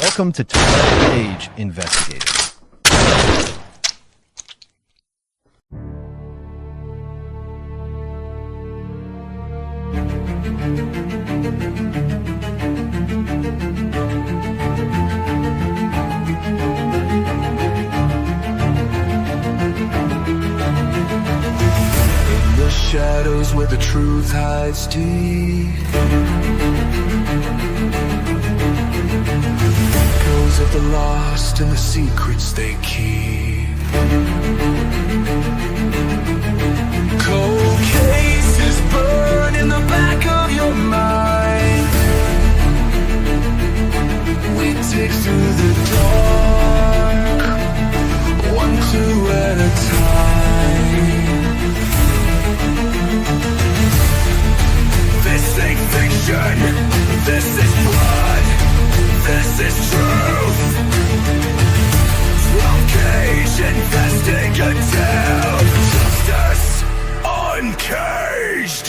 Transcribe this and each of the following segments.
Welcome to 12 Gauge Investigator. In the shadows where the truth hides deep, echoes of the lost and the secrets they keep. Cold cases burn in the back of your mind. We dig through the dark, one clue at a time. This ain't fiction, this is blood, this is truth. 12 Gauge Investigative, justice uncaged.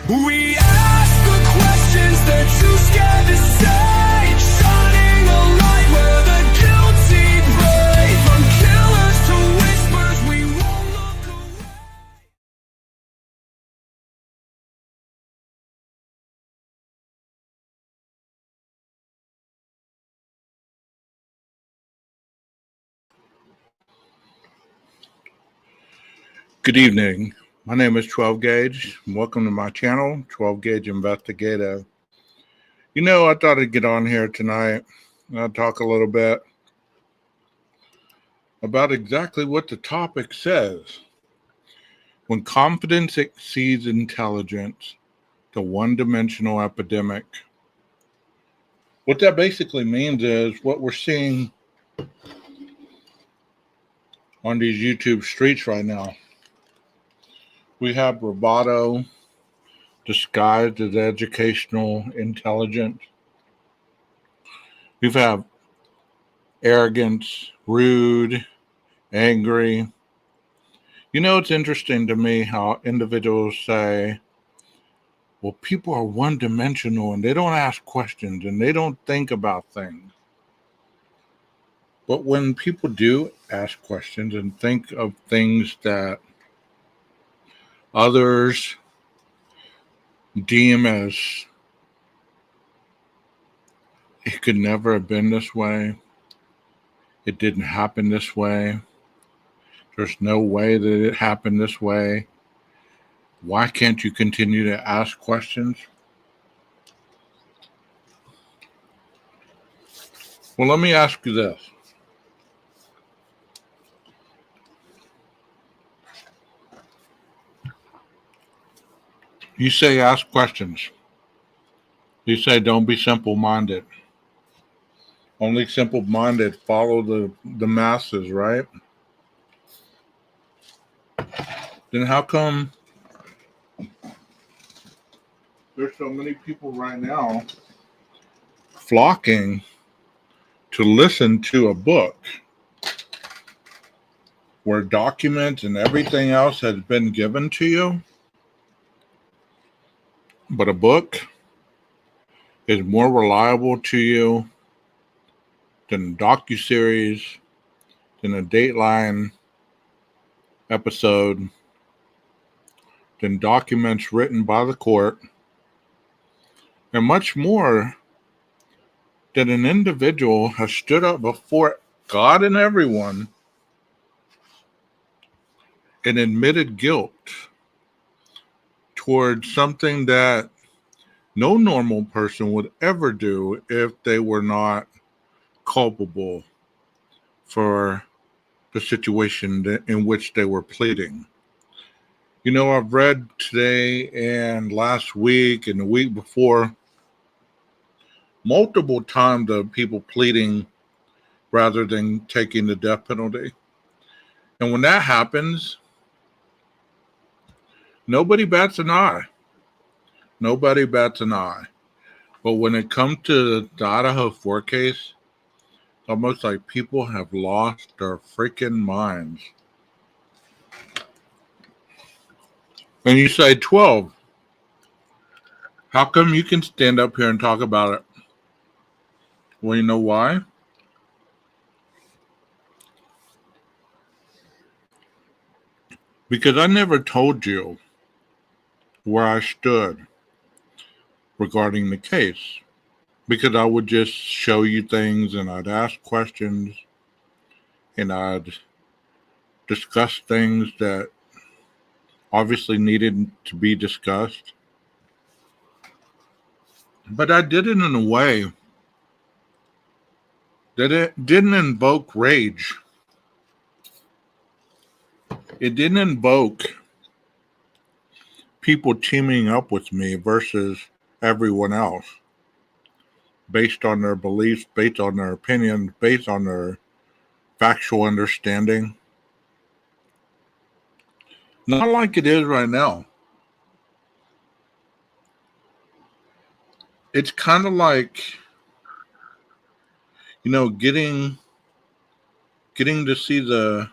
We ask the questions they're too scared to say, shining a light where the guilty pray. From killers to whispers, we won't look away. Good evening. My name is 12 Gauge. Welcome to my channel, 12 Gauge Investigative. You know, I thought I'd get on here tonight and I'll talk a little bit about exactly what the topic says. When confidence exceeds intelligence, the one-dimensional epidemic. What that basically means is what we're seeing on these YouTube streets right now. We have bravado disguised as educational intelligence. We have arrogance, rude, angry. You know, it's interesting to me how individuals say, well, people are one-dimensional and they don't ask questions and they don't think about things. But when people do ask questions and think of things that others deem as it could never have been this way, it didn't happen this way, there's no way that it happened this way, why can't you continue to ask questions? Well, let me ask you this. You say ask questions. You say don't be simple-minded. Only simple-minded follow the masses, right? Then how come there's so many people right now flocking to listen to a book where documents and everything else has been given to you? But a book is more reliable to you than a docuseries, than a Dateline episode, than documents written by the court, and much more that an individual has stood up before God and everyone and admitted guilt towards something that no normal person would ever do if they were not culpable for the situation in which they were pleading. You know, I've read today and last week and the week before multiple times of people pleading rather than taking the death penalty. And when that happens, nobody bats an eye. Nobody bats an eye. But when it comes to the Idaho 4 case, it's almost like people have lost their freaking minds. And you say, 12, how come you can stand up here and talk about it? Well, you know why? because I never told you where I stood regarding the case. Because I would just show you things and I'd ask questions and I'd discuss things that obviously needed to be discussed. But I did it in a way that it didn't invoke rage. It didn't invoke people teaming up with me versus everyone else based on their beliefs, based on their opinions, based on their factual understanding. Not like it is right now. It's kind of like, getting to see the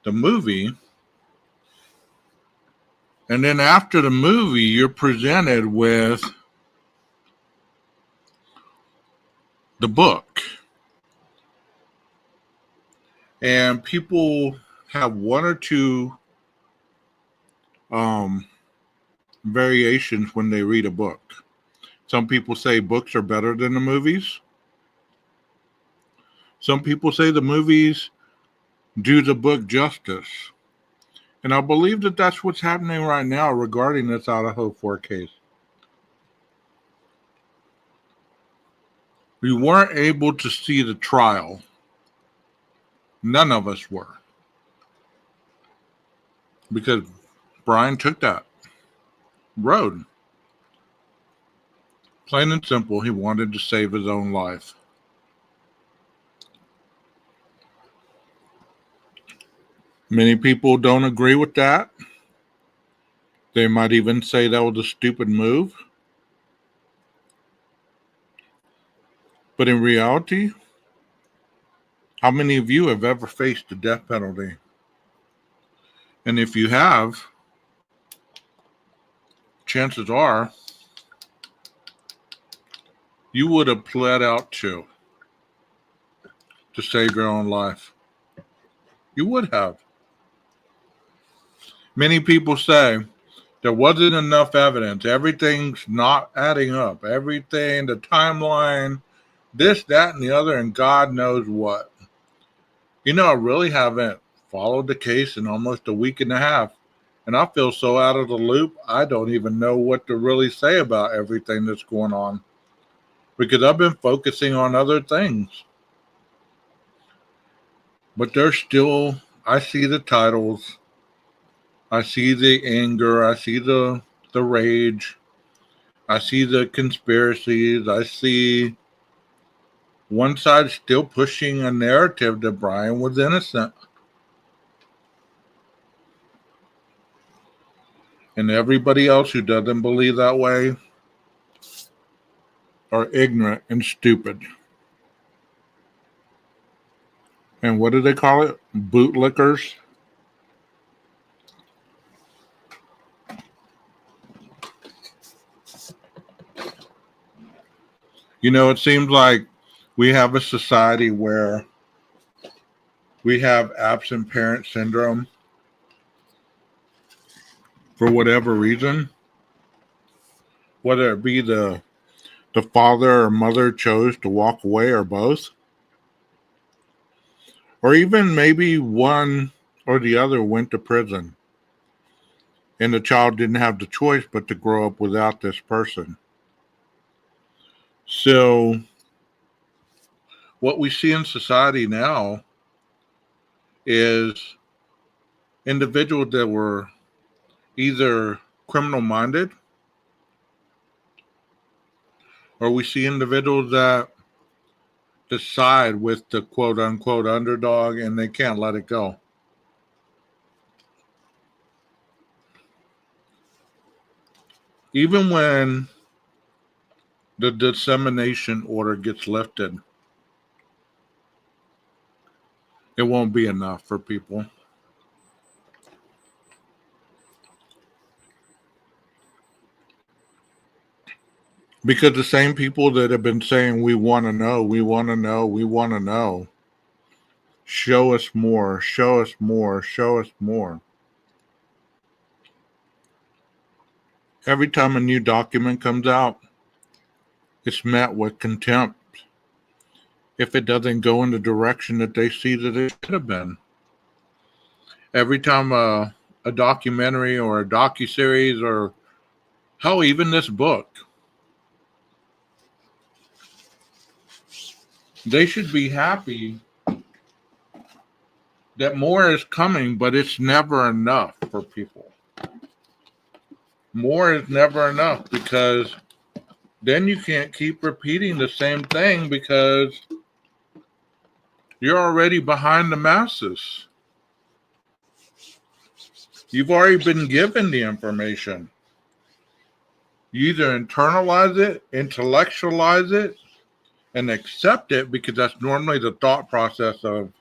movie, and then after the movie you're presented with the book, and people have one or two variations when they read a book. Some people say books are better than the movies. Some people say the movies do the book justice. And I believe that that's what's happening right now regarding this Idaho 4 case. We weren't able to see the trial. None of us were. Because Brian took that road. Plain and simple, he wanted to save his own life. Many people don't agree with that. They might even say that was a stupid move. But in reality, how many of you have ever faced the death penalty? And if you have, chances are you would have pled out to save your own life. You would have. Many people say there wasn't enough evidence. Everything's not adding up. Everything, the timeline, this, that, and the other, and God knows what. I really haven't followed the case in almost a week and a half. And I feel so out of the loop, I don't even know what to really say about everything that's going on. Because I've been focusing on other things. But there's still, I see the titles. I see the anger. I see the rage. I see the conspiracies. I see one side still pushing a narrative that Brian was innocent. And everybody else who doesn't believe that way are ignorant and stupid. And what do they call it? Bootlickers? It seems like we have a society where we have absent parent syndrome for whatever reason, whether it be the father or mother chose to walk away or both, or even maybe one or the other went to prison and the child didn't have the choice but to grow up without this person. So what we see in society now is individuals that were either criminal-minded, or we see individuals that decide with the quote-unquote underdog and they can't let it go. Even when the dissemination order gets lifted, it won't be enough for people. Because the same people that have been saying, we want to know, we want to know, we want to know, show us more, show us more, show us more. Every time a new document comes out, it's met with contempt if it doesn't go in the direction that they see that it should have been. Every time a documentary or a docuseries or hell, even this book, they should be happy that more is coming, but it's never enough for people. More is never enough because then you can't keep repeating the same thing because you're already behind the masses. You've already been given the information. You either internalize it, intellectualize it, and accept it because that's normally the thought process of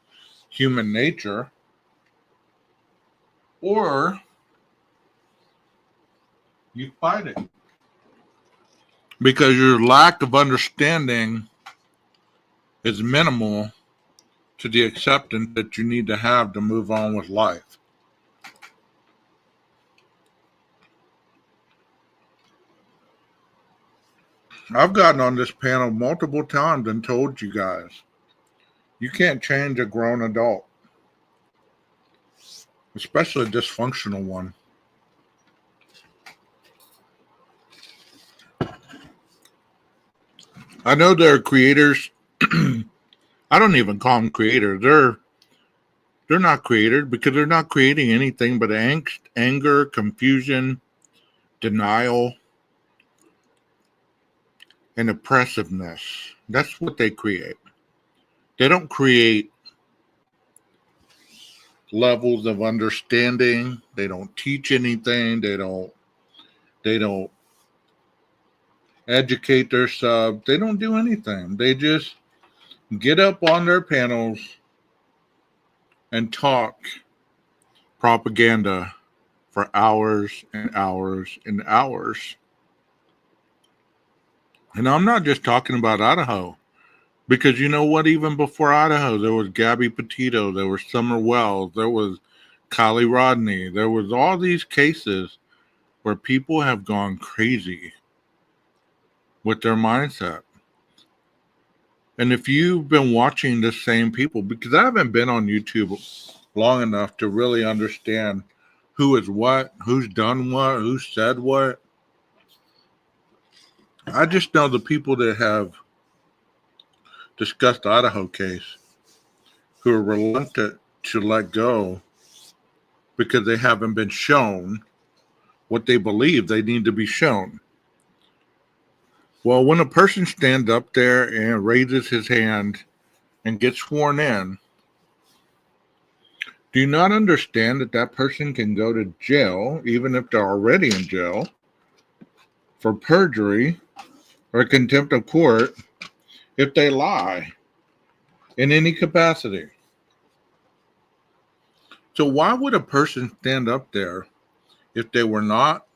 human nature, or you fight it because your lack of understanding is minimal to the acceptance that you need to have to move on with life. I've gotten on this panel multiple times and told you guys, you can't change a grown adult, especially a dysfunctional one. I know there are creators. I don't even call them creators. They're not creators because they're not creating anything but angst, anger, confusion, denial, and oppressiveness. That's what they create. They don't create levels of understanding. They don't teach anything. They don't educate their subs. They don't do anything. They just get up on their panels and talk propaganda for hours and hours and hours. And I'm not just talking about Idaho, because you know what? Even before Idaho, there was Gabby Petito, there was Summer Wells, there was Kylie Rodney, there was all these cases where people have gone crazy with their mindset. And if you've been watching the same people, because I haven't been on YouTube long enough to really understand who is what, who's done what, who said what. I just know the people that have discussed the Idaho case who are reluctant to let go because they haven't been shown what they believe they need to be shown. Well, when a person stands up there and raises his hand and gets sworn in, do you not understand that that person can go to jail, even if they're already in jail, for perjury or contempt of court if they lie in any capacity? So why would a person stand up there if they were not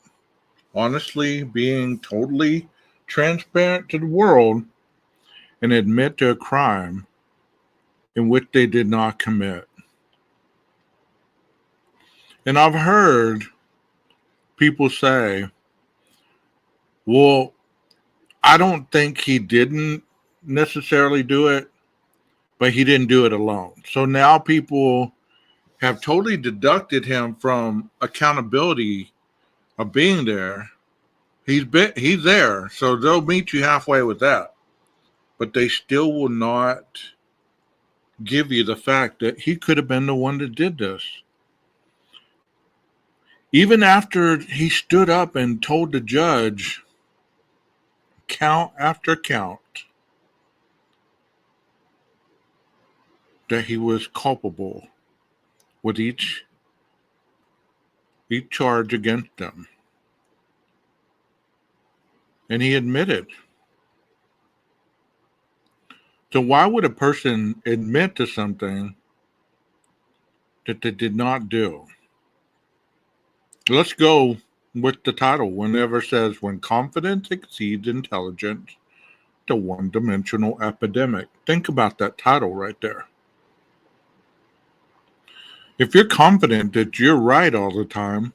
honestly being totally transparent to the world and admit to a crime in which they did not commit? And I've heard people say, well, I don't think he didn't necessarily do it, but he didn't do it alone. So now people have totally deducted him from accountability of being there. He's there, so they'll meet you halfway with that. But they still will not give you the fact that he could have been the one that did this. Even after he stood up and told the judge, count after count, that he was culpable with each charge against him. And he admitted. So why would a person admit to something that they did not do? Let's go with the title. Whenever it says, when confidence exceeds intelligence, the one-dimensional epidemic. Think about that title right there. If you're confident that you're right all the time,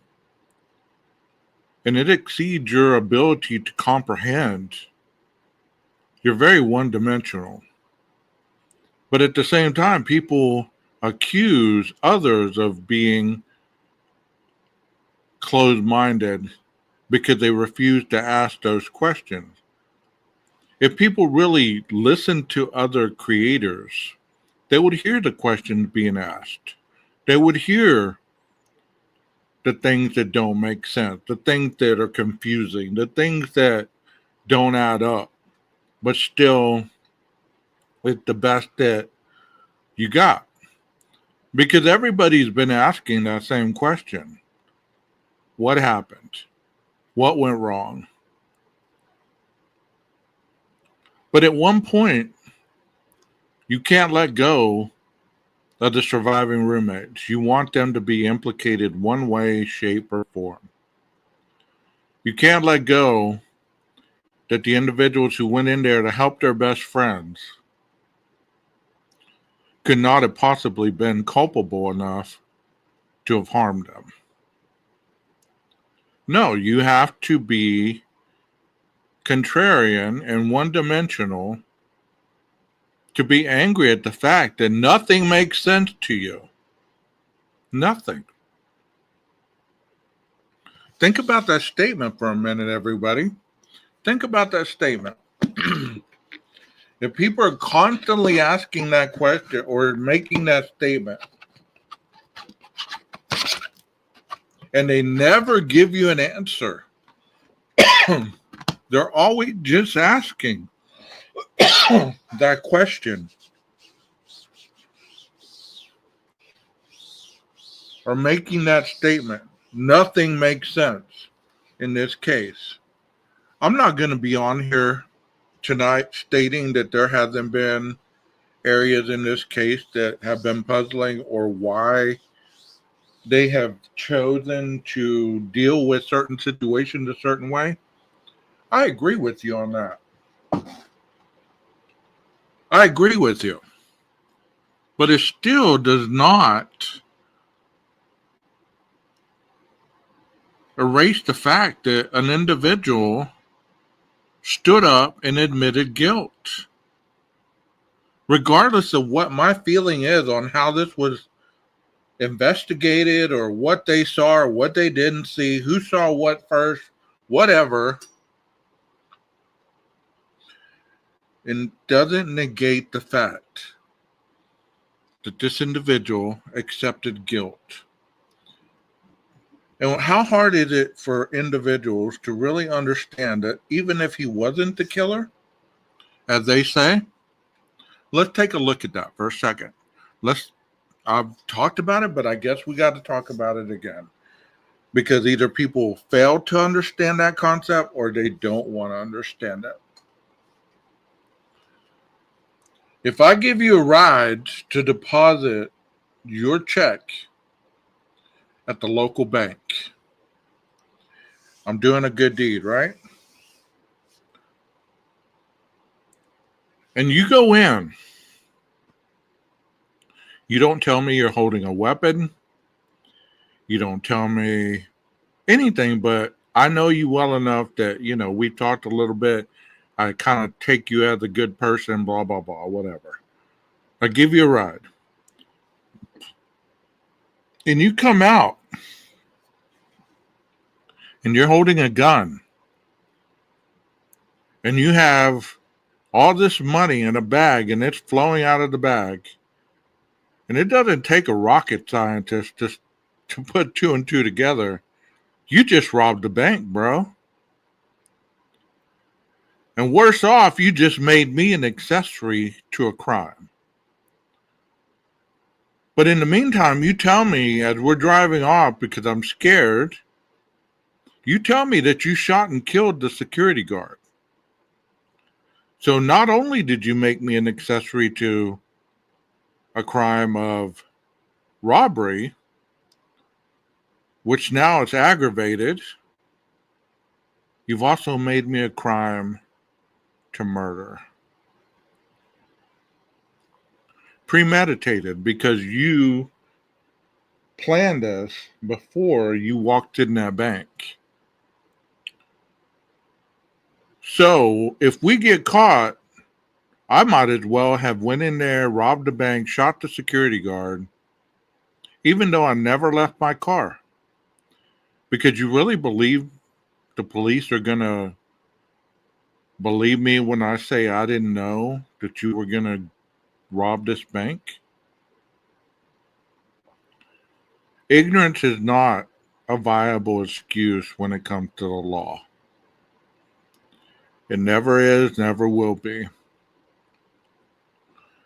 and it exceeds your ability to comprehend, you're very one dimensional. But at the same time, people accuse others of being closed minded because they refuse to ask those questions. If people really listened to other creators, they would hear the questions being asked. They would hear the things that don't make sense, the things that are confusing, the things that don't add up, but still it's the best that you got. Because everybody's been asking that same question. What happened? What went wrong? But at one point, you can't let go of the surviving roommates. You want them to be implicated one way, shape, or form. You can't let go that the individuals who went in there to help their best friends could not have possibly been culpable enough to have harmed them. No, you have to be contrarian and one dimensional to be angry at the fact that nothing makes sense to you. Nothing. Think about that statement for a minute, everybody. Think about that statement. If people are constantly asking that question or making that statement, and they never give you an answer, they're always just asking that question or making that statement. Nothing makes sense in this case. I'm not going to be on here tonight stating that there hasn't been areas in this case that have been puzzling or why they have chosen to deal with certain situations a certain way. I agree with you on that. I agree with you. But it still does not erase the fact that an individual stood up and admitted guilt. Regardless of what my feeling is on how this was investigated or what they saw or what they didn't see, who saw what first, whatever, it doesn't negate the fact that this individual accepted guilt. And how hard is it for individuals to really understand that even if he wasn't the killer, as they say? Let's take a look at that for a second. I've talked about it, but I guess we got to talk about it again. Because either people fail to understand that concept or they don't want to understand it. If I give you a ride to deposit your check at the local bank, I'm doing a good deed, right? And you go in. You don't tell me you're holding a weapon. You don't tell me anything, but I know you well enough that, we talked a little bit. I kind of take you as a good person, blah, blah, blah, whatever. I give you a ride. And you come out and you're holding a gun. And you have all this money in a bag and it's flowing out of the bag. And it doesn't take a rocket scientist to put two and two together. You just robbed the bank, bro. And worse off, you just made me an accessory to a crime. But in the meantime, you tell me as we're driving off because I'm scared, you tell me that you shot and killed the security guard. So not only did you make me an accessory to a crime of robbery, which now is aggravated, you've also made me a crime to murder. Premeditated, because you planned this before you walked in that bank. So if we get caught, I might as well have went in there, robbed the bank, shot the security guard, even though I never left my car. Because you really believe the police are going to believe me when I say I didn't know that you were going to rob this bank? Ignorance is not a viable excuse when it comes to the law. It never is, never will be.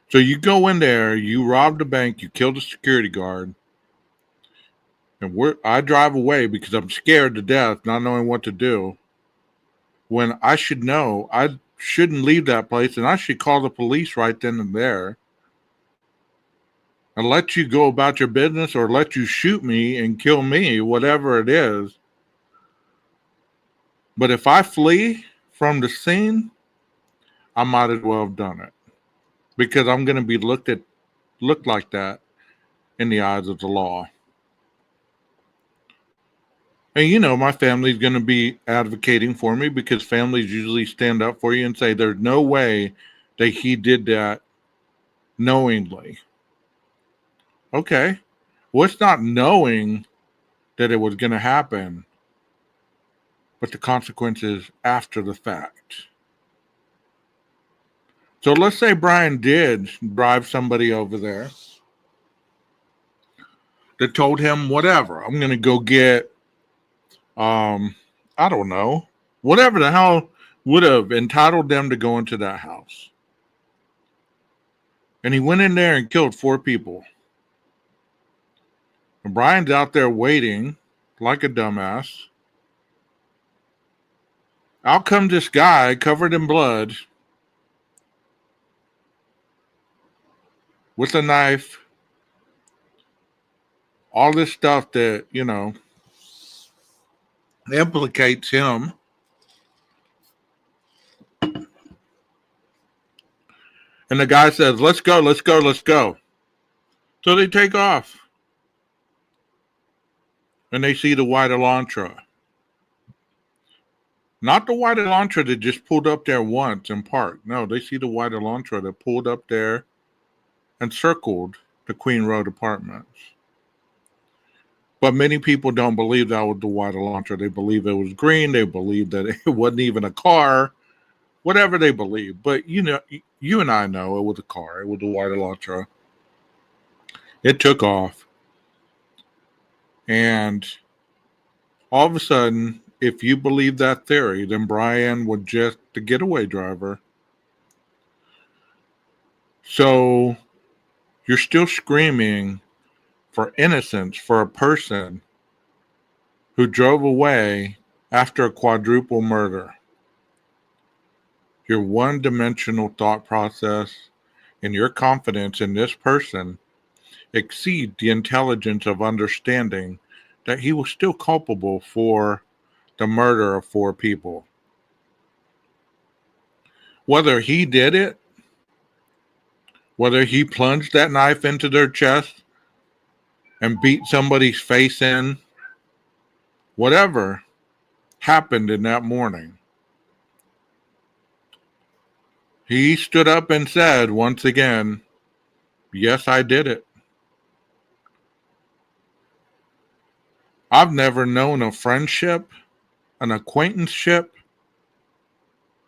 So you go in there, you rob the bank, you kill the security guard, and I drive away because I'm scared to death, not knowing what to do. When I should know, I shouldn't leave that place, and I should call the police right then and there and let you go about your business or let you shoot me and kill me, whatever it is. But if I flee from the scene, I might as well have done it because I'm going to be looked like that in the eyes of the law. And you know, my family's going to be advocating for me because families usually stand up for you and say there's no way that he did that knowingly. Okay. Well, it's not knowing that it was going to happen, but the consequences after the fact. So let's say Brian did drive somebody over there that told him, whatever, I'm going to go get, I don't know, whatever the hell would have entitled them to go into that house. And he went in there and killed 4 people. And Brian's out there waiting like a dumbass. Out comes this guy covered in blood with a knife, all this stuff that, you know, implicates him. And the guy says, let's go, let's go, let's go. So they take off. And they see the white Elantra. Not the white Elantra that just pulled up there once and parked. No, they see the white Elantra that pulled up there and circled the Queen Road apartments. But many people don't believe that was the white Elantra. They believe it was green. They believe that it wasn't even a car. Whatever they believe. But you know, you and I know it was a car. It was the white Elantra. It took off. And all of a sudden, if you believe that theory, then Brian was just the getaway driver. So you're still screaming for innocence for a person who drove away after a quadruple murder. Your one-dimensional thought process and your confidence in this person exceed the intelligence of understanding that he was still culpable for the murder of 4 people. Whether he did it, whether he plunged that knife into their chest and beat somebody's face in, whatever happened in that morning, he stood up and said once again, yes, I did it. I've never known a friendship, an acquaintanceship.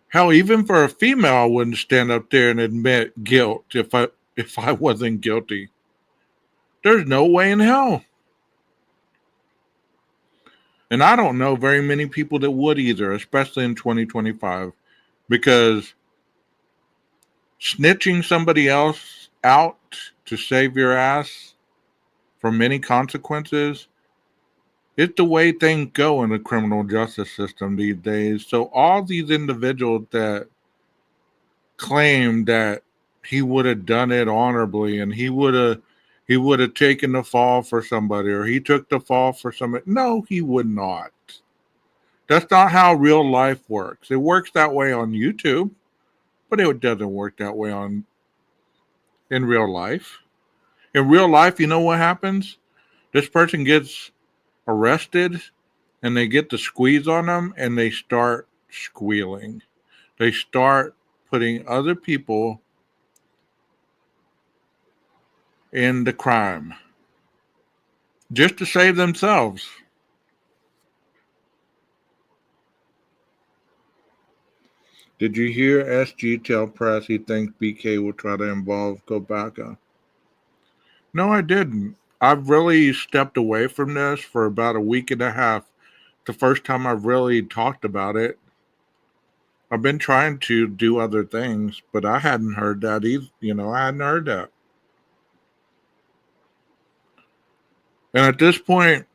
Hell, even for a female, I wouldn't stand up there and admit guilt if I wasn't guilty. There's no way in hell. And I don't know very many people that would either, especially in 2025, because snitching somebody else out to save your ass from many consequences, it's the way things go in the criminal justice system these days. So all these individuals that claim that he would have done it honorably and he would have taken the fall for somebody or he took the fall for somebody. No, he would not. That's not how real life works. It works that way on YouTube, but it doesn't work that way in real life. In real life, you know what happens? This person gets arrested and they get the squeeze on them and they start squealing. they start putting other people in the crime just to save themselves. Did you hear SG tell press he thinks BK will try to involve Kobaka? No, I didn't. I've really stepped away from this for about a week and a half. The first time I've really talked about it. I've been trying to do other things, but I hadn't heard that either. I hadn't heard that. And at this point,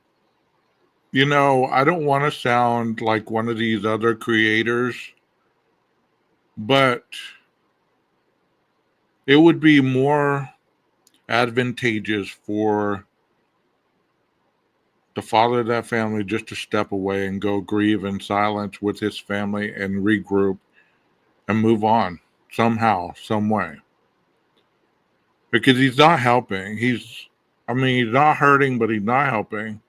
I don't want to sound like one of these other creators, but it would be more advantageous for the father of that family just to step away and go grieve in silence with his family and regroup and move on somehow, some way. Because he's not helping. He's not hurting, but he's not helping.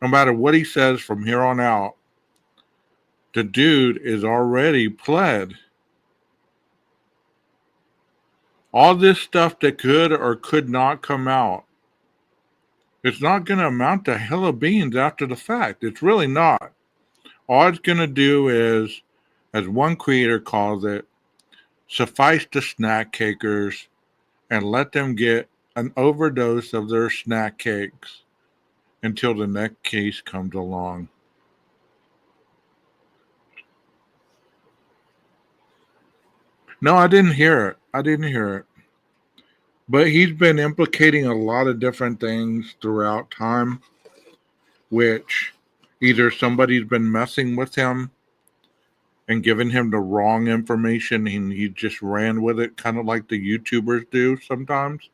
No matter what he says from here on out, the dude is already pled. All this stuff that could or could not come out, it's not going to amount to hella beans after the fact. It's really not. All it's going to do is, as one creator calls it, suffice the snack cakers and let them get an overdose of their snack cakes until the next case comes along. No, I didn't hear it. But he's been implicating a lot of different things throughout time, which either somebody's been messing with him and giving him the wrong information and he just ran with it, kind of like the YouTubers do sometimes.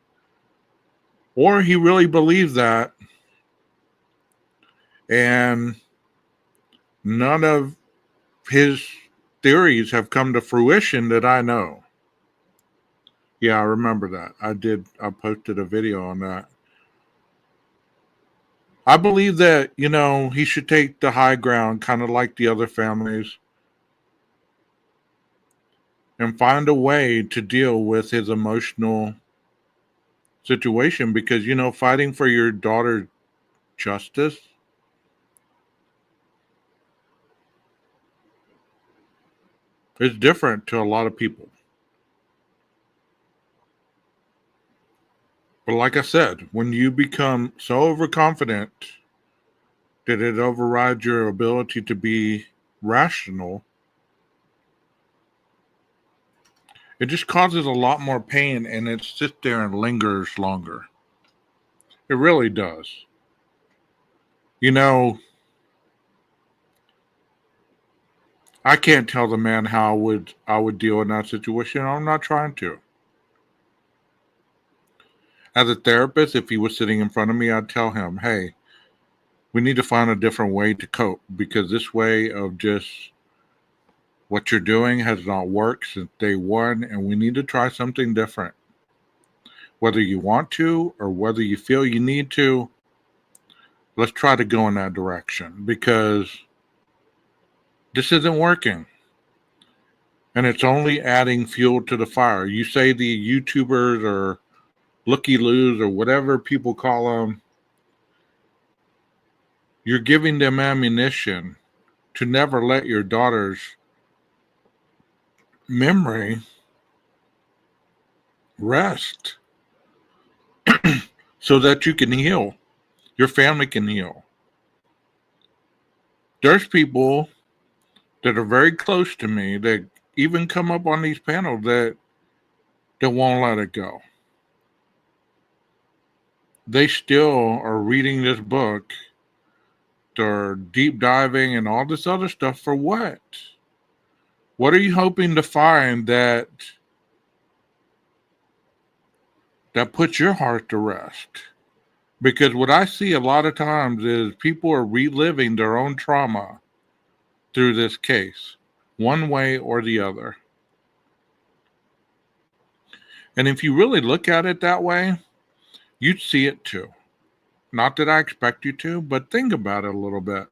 Or he really believes that, and none of his theories have come to fruition that I know. Yeah, I remember that. I posted a video on that. I believe that, he should take the high ground, kind of like the other families, and find a way to deal with his emotional situation because, fighting for your daughter's justice is different to a lot of people. But like I said, when you become so overconfident that it overrides your ability to be rational, it just causes a lot more pain and it sits there and lingers longer. It really does. I can't tell the man how I would deal in that situation. I'm not trying to. As a therapist, if he was sitting in front of me, I'd tell him, hey, we need to find a different way to cope because this way of just what you're doing has not worked since day one, and we need to try something different. Whether you want to or whether you feel you need to, let's try to go in that direction because this isn't working. And it's only adding fuel to the fire. You say the YouTubers or looky-loos or whatever people call them, you're giving them ammunition to never let your daughter's memory rest so that you can heal. Your family can heal. There's people that are very close to me that even come up on these panels that won't let it go. They still are reading this book. They're deep diving and all this other stuff for what? What are you hoping to find that puts your heart to rest? Because what I see a lot of times is people are reliving their own trauma through this case, one way or the other. And if you really look at it that way, you'd see it too. Not that I expect you to, but think about it a little bit.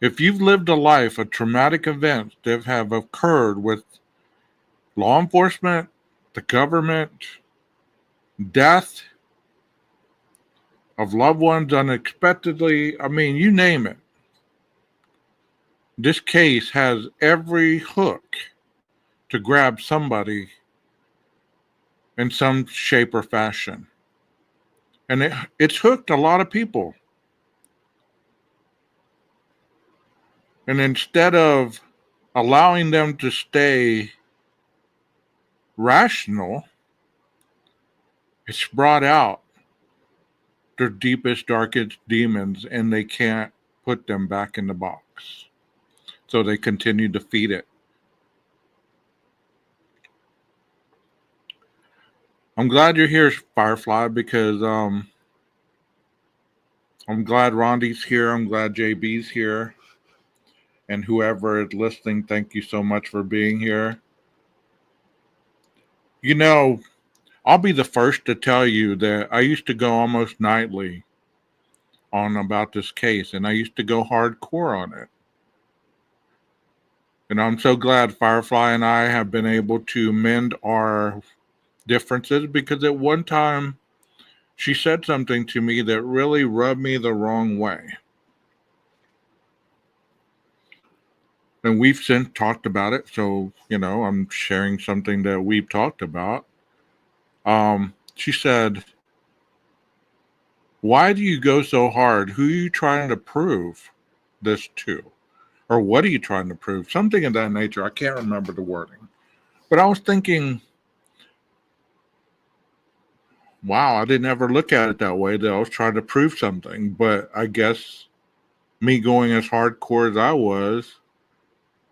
If you've lived a life of traumatic events that have occurred with law enforcement, the government, death of loved ones unexpectedly, I mean, you name it. This case has every hook to grab somebody in some shape or fashion. And it's hooked a lot of people. And instead of allowing them to stay rational, it's brought out their deepest, darkest demons, and they can't put them back in the box. So they continue to feed it. I'm glad you're here, Firefly, because I'm glad Rondi's here. I'm glad JB's here. And whoever is listening, thank you so much for being here. You know, I'll be the first to tell you that I used to go almost nightly on about this case, and I used to go hardcore on it. And I'm so glad Firefly and I have been able to mend our differences, because at one time she said something to me that really rubbed me the wrong way. And we've since talked about it, so, I'm sharing something that we've talked about. She said, "Why do you go so hard? Who are you trying to prove this to? Or what are you trying to prove?" Something of that nature. I can't remember the wording. But I was thinking, wow, I didn't ever look at it that way, that I was trying to prove something. But I guess me going as hardcore as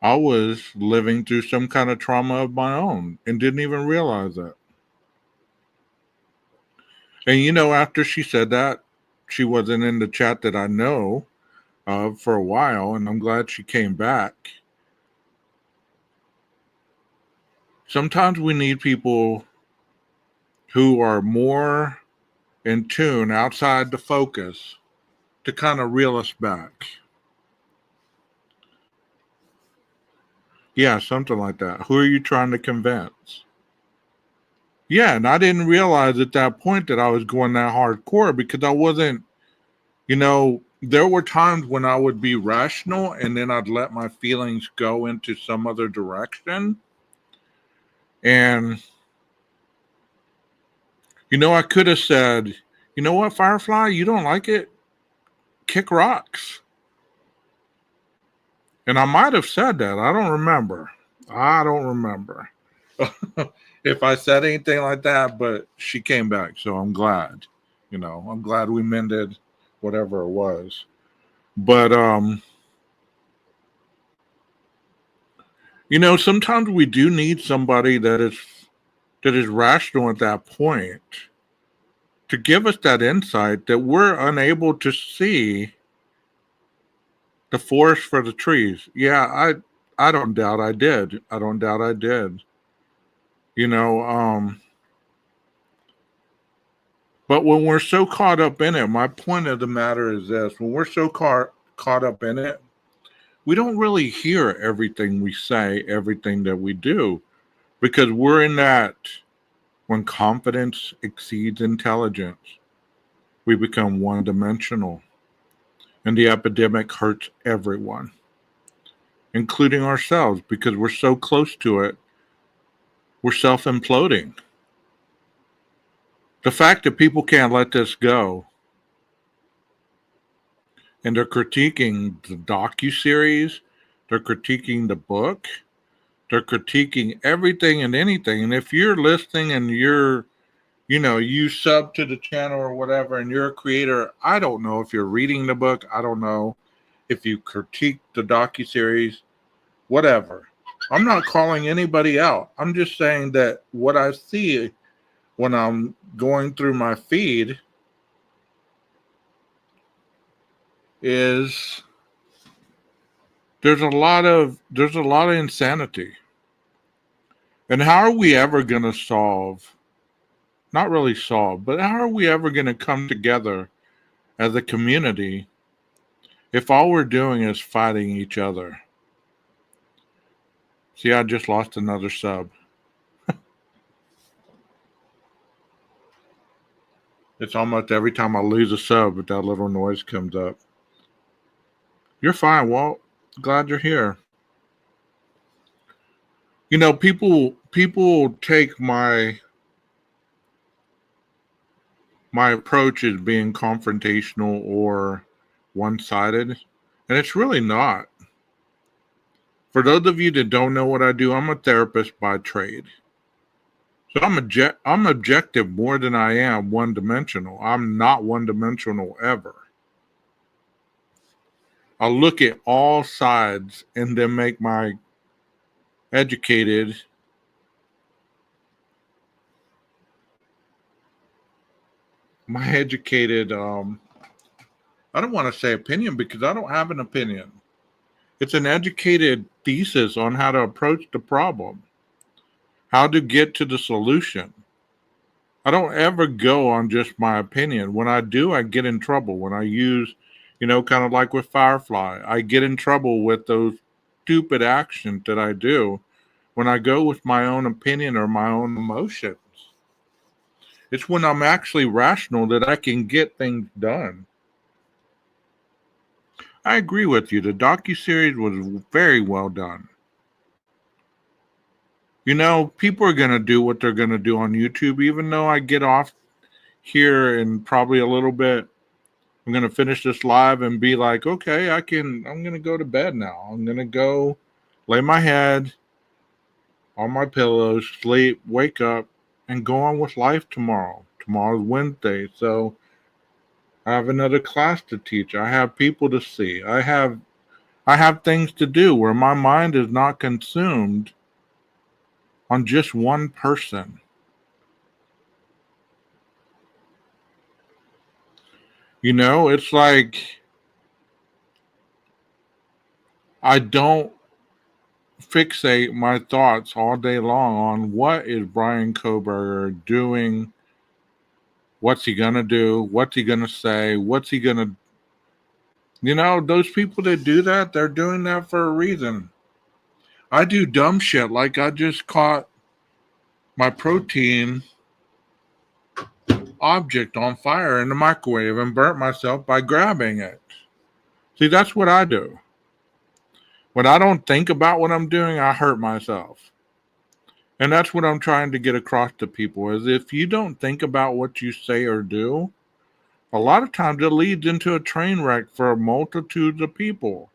I was living through some kind of trauma of my own and didn't even realize that. And after she said that, she wasn't in the chat that I know of for a while, and I'm glad she came back. Sometimes we need people who are more in tune, outside the focus, to kind of reel us back. Yeah, something like that. Who are you trying to convince? Yeah, and I didn't realize at that point that I was going that hardcore, because I wasn't, there were times when I would be rational and then I'd let my feelings go into some other direction. And, I could have said, "You know what, Firefly, you don't like it? Kick rocks." And I might have said that. I don't remember. If I said anything like that, but she came back, so I'm glad. I'm glad we mended whatever it was. But sometimes we do need somebody that is rational at that point to give us that insight that we're unable to see the forest for the trees. Yeah, I don't doubt I did. I don't doubt I did. But when we're so caught up in it, my point of the matter is this: when we're so caught up in it, we don't really hear everything we say, everything that we do, because we're in that, when confidence exceeds intelligence, we become one-dimensional. And the epidemic hurts everyone, including ourselves, because we're so close to it, we're self-imploding. The fact that people can't let this go, and they're critiquing the docuseries, they're critiquing the book, they're critiquing everything and anything. And if you're listening and you sub to the channel or whatever, and you're a creator, I don't know if you're reading the book. I don't know if you critique the docuseries, whatever. I'm not calling anybody out. I'm just saying that what I see when I'm going through my feed is there's a lot of insanity. And how are we ever going to not really solve, but how are we ever going to come together as a community if all we're doing is fighting each other. See, I just lost another sub. It's almost every time I lose a sub that that little noise comes up. You're fine, Walt. Glad you're here. You know, people take my approach as being confrontational or one-sided, and it's really not. For those of you that don't know what I do, I'm a therapist by trade. So I'm objective more than I am one-dimensional. I'm not one-dimensional ever. I look at all sides and then make my educated I don't want to say opinion because I don't have an opinion. It's an educated thesis on how to approach the problem, how to get to the solution. I don't ever go on just my opinion. When I do, I get in trouble. When I use, kind of like with Firefly, I get in trouble with those stupid actions that I do when I go with my own opinion or my own emotions. It's when I'm actually rational that I can get things done. I agree with you. The docuseries was very well done. People are going to do what they're going to do on YouTube, even though I get off here in probably a little bit. I'm going to finish this live and be like, okay, I'm going to go to bed now. I'm going to go lay my head on my pillows, sleep, wake up, and go on with life tomorrow. Tomorrow's Wednesday, so I have another class to teach. I have people to see. I have things to do where my mind is not consumed on just one person. It's like I don't fixate my thoughts all day long on what is Brian Koberger doing, what's he gonna do, what's he gonna say, what's he gonna those people that do that, they're doing that for a reason. I do dumb shit like I just caught my protein object on fire in the microwave and burnt myself by grabbing it. See, that's what I do. When I don't think about what I'm doing, I hurt myself. And that's what I'm trying to get across to people is if you don't think about what you say or do, a lot of times it leads into a train wreck for multitudes of people.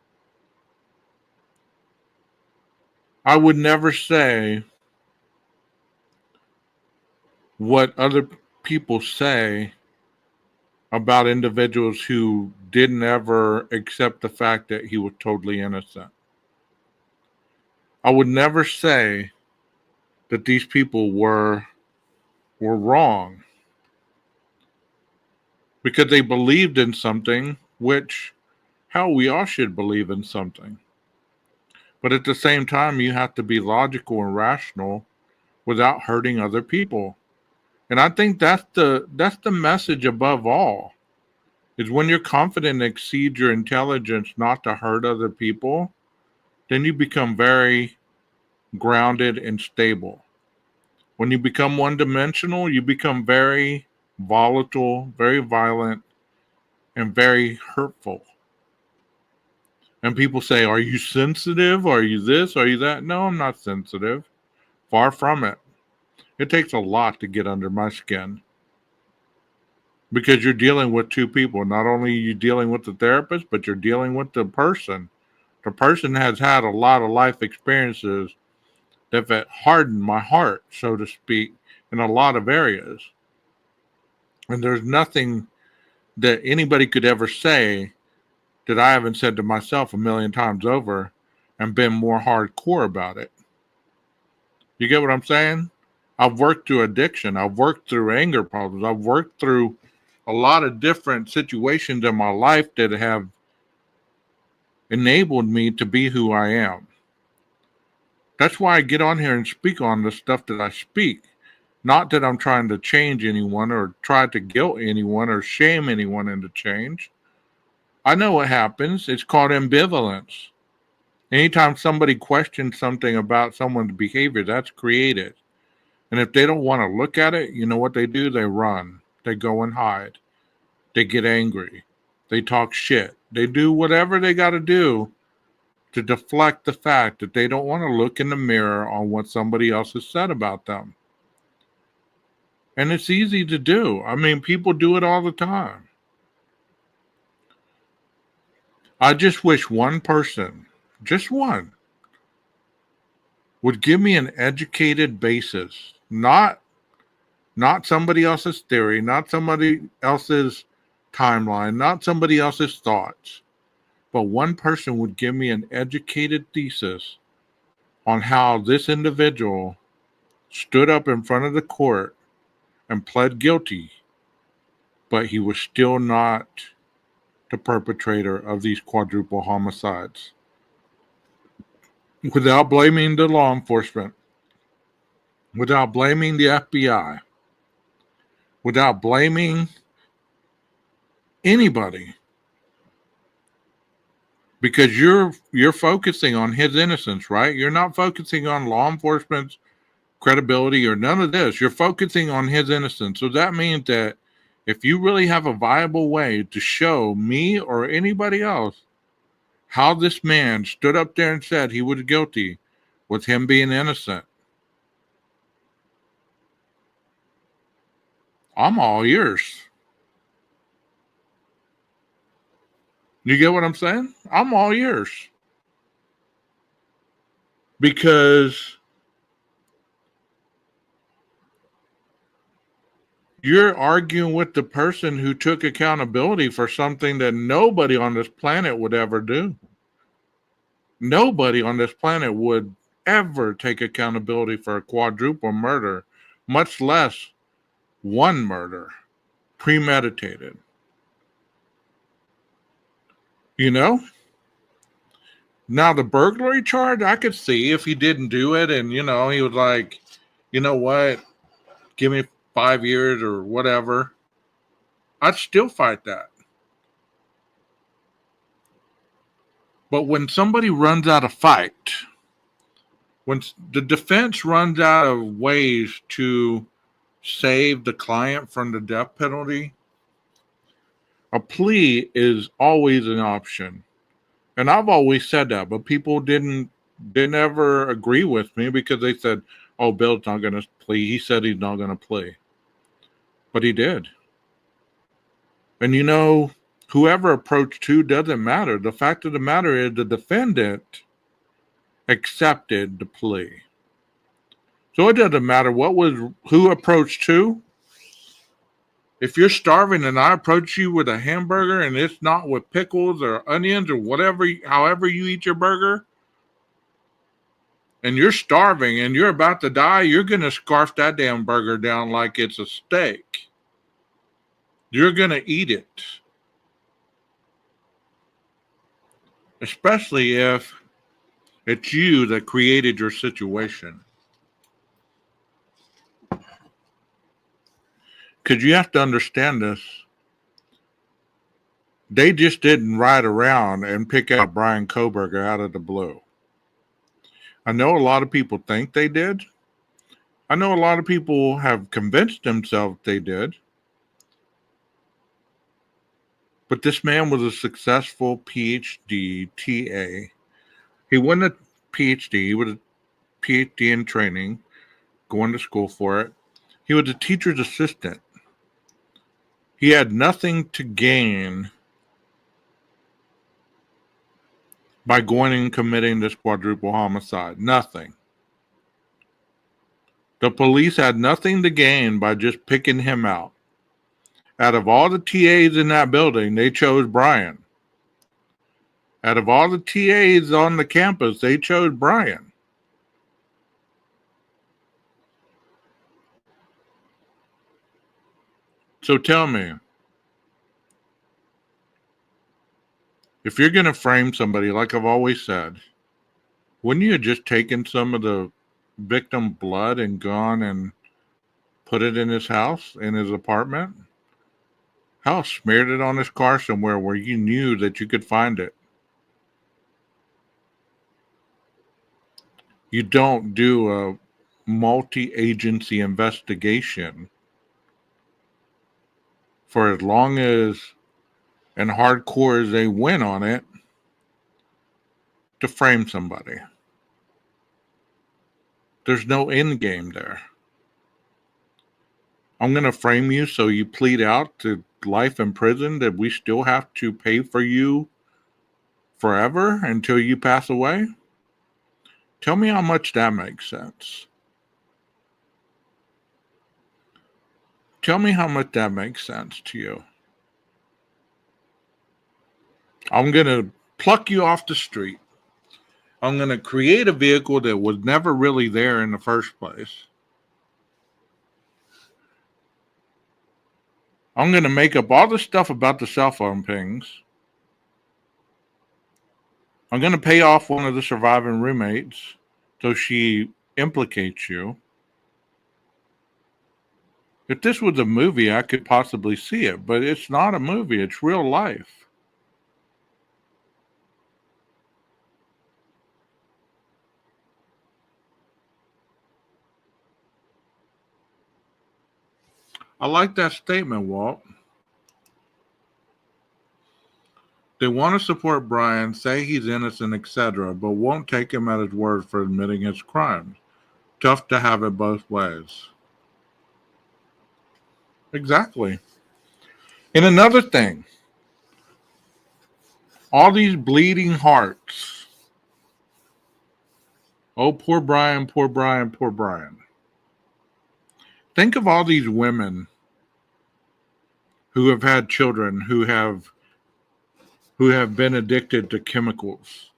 I would never say what other people say about individuals who didn't ever accept the fact that he was totally innocent. I would never say that these people were wrong because they believed in something, which, hell, we all should believe in something. But at the same time, you have to be logical and rational without hurting other people. And I think that's the message above all, is when you're confident and exceed your intelligence not to hurt other people, then you become very grounded and stable. When you become one-dimensional, you become very volatile, very violent, and very hurtful. And people say, are you sensitive? Are you this? Are you that? No, I'm not sensitive. Far from it. It takes a lot to get under my skin. Because you're dealing with two people. Not only are you dealing with the therapist, but you're dealing with the person. The person has had a lot of life experiences that have hardened my heart, so to speak, in a lot of areas. And there's nothing that anybody could ever say that I haven't said to myself a million times over and been more hardcore about it. You get what I'm saying? I've worked through addiction. I've worked through anger problems. I've worked through a lot of different situations in my life that have enabled me to be who I am. That's why I get on here and speak on the stuff that I speak. Not that I'm trying to change anyone or try to guilt anyone or shame anyone into change. I know what happens. It's called ambivalence. Anytime somebody questions something about someone's behavior, that's created. And if they don't want to look at it, you know what they do? They run. They go and hide. They get angry. They talk shit. They do whatever they got to do to deflect the fact that they don't want to look in the mirror on what somebody else has said about them. And it's easy to do. I mean, people do it all the time. I just wish one person, just one, would give me an educated basis, not somebody else's theory, not somebody else's timeline, not somebody else's thoughts, but one person would give me an educated thesis on how this individual stood up in front of the court and pled guilty, but he was still not the perpetrator of these quadruple homicides. Without blaming the law enforcement, without blaming the FBI, without blaming anybody, because you're focusing on his innocence, right? You're not focusing on law enforcement's credibility or none of this. You're focusing on his innocence. So that means that if you really have a viable way to show me or anybody else how this man stood up there and said he was guilty with him being innocent, I'm all ears. You get what I'm saying? I'm all ears. Because you're arguing with the person who took accountability for something that nobody on this planet would ever do. Nobody on this planet would ever take accountability for a quadruple murder, much less one murder, premeditated. You know? Now, the burglary charge, I could see if he didn't do it and, he was like, you know what, give me 5 years or whatever. I'd still fight that. But when somebody runs out of fight, when the defense runs out of ways to save the client from the death penalty, a plea is always an option. And I've always said that, but people didn't ever agree with me because they said, oh, Bill's not going to plea. He said he's not going to plea. But he did. And whoever approached who doesn't matter. The fact of the matter is the defendant accepted the plea. So it doesn't matter who approached who. If you're starving and I approach you with a hamburger and it's not with pickles or onions or whatever, however you eat your burger, and you're starving and you're about to die, you're going to scarf that damn burger down like it's a steak. You're going to eat it. Especially if it's you that created your situation. Because you have to understand this. They just didn't ride around and pick out Brian Koberger out of the blue. I know a lot of people think they did. I know a lot of people have convinced themselves they did. But this man was a successful PhD TA. He wasn't a PhD. He was a PhD in training, going to school for it. He was a teacher's assistant. He had nothing to gain by going and committing this quadruple homicide. Nothing. The police had nothing to gain by just picking him out. Out of all the TAs in that building, they chose Brian. Out of all the TAs on the campus, they chose Brian. So tell me, if you're going to frame somebody, like I've always said, wouldn't you have just taken some of the victim blood and gone and put it in his house, in his apartment? Hell, smeared it on his car somewhere where you knew that you could find it. You don't do a multi-agency investigation for as long as and hardcore as they went on it to frame somebody. There's no end game there. I'm going to frame you so you plead out to life in prison that we still have to pay for you forever until you pass away? Tell me how much that makes sense. Tell me how much that makes sense to you. I'm going to pluck you off the street. I'm going to create a vehicle that was never really there in the first place. I'm going to make up all the stuff about the cell phone pings. I'm going to pay off one of the surviving roommates so she implicates you. If this was a movie, I could possibly see it, but it's not a movie. It's real life. I like that statement, Walt. They want to support Brian, say he's innocent, etc., but won't take him at his word for admitting his crimes. Tough to have it both ways. Exactly. And another thing, all these bleeding hearts. Oh, poor Brian, poor Brian, poor Brian. Think of all these women who have had children who have been addicted to chemicals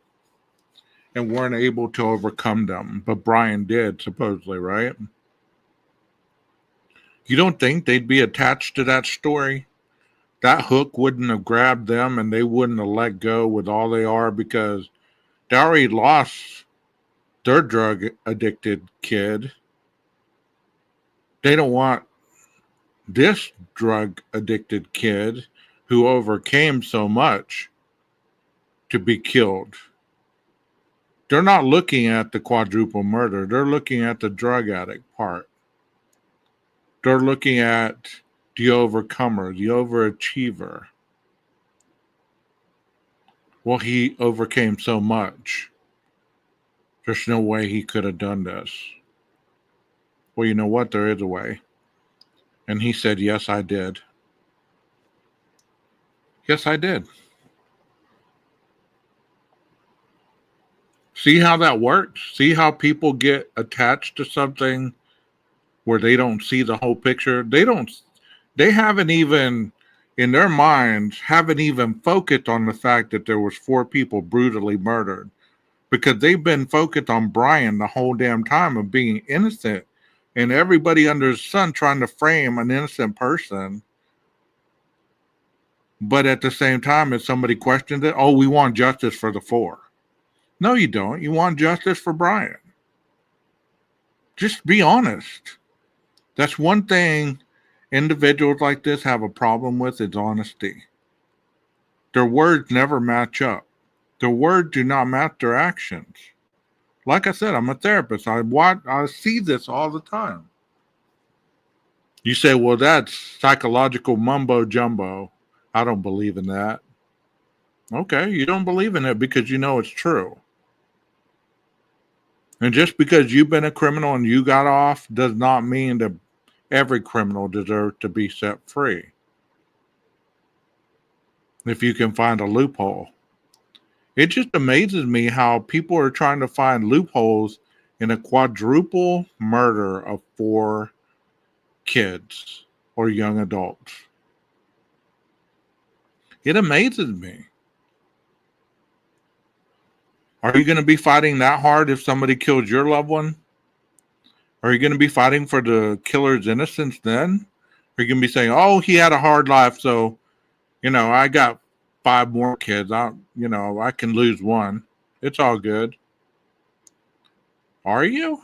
and weren't able to overcome them, but Brian did, supposedly, right? You don't think they'd be attached to that story? That hook wouldn't have grabbed them and they wouldn't have let go with all they are because they already lost their drug addicted kid. They don't want this drug addicted kid who overcame so much to be killed. They're not looking at the quadruple murder. They're looking at the drug addict part. They're looking at the overcomer, the overachiever. Well, he overcame so much. There's no way he could have done this. Well, you know what? There is a way. And he said, yes, I did. Yes, I did. See how that works? See how people get attached to something where they don't see the whole picture? They haven't even, in their minds, haven't even focused on the fact that there was 4 people brutally murdered. Because they've been focused on Brian the whole damn time of being innocent. And everybody under the sun trying to frame an innocent person. But at the same time, if somebody questions it, oh, we want justice for the 4. No, you don't. You want justice for Brian. Just be honest. That's one thing individuals like this have a problem with is honesty. Their words never match up. Their words do not match their actions. Like I said, I'm a therapist. I see this all the time. You say, well, that's psychological mumbo jumbo. I don't believe in that. Okay, you don't believe in it because you know it's true. And just because you've been a criminal and you got off does not mean that every criminal deserves to be set free. If you can find a loophole. It just amazes me how people are trying to find loopholes in a quadruple murder of 4 kids or young adults. It amazes me. Are you going to be fighting that hard if somebody kills your loved one? Are you going to be fighting for the killer's innocence then? Are you going to be saying, oh, he had a hard life, so, I got 5 more kids. I can lose one. It's all good. Are you?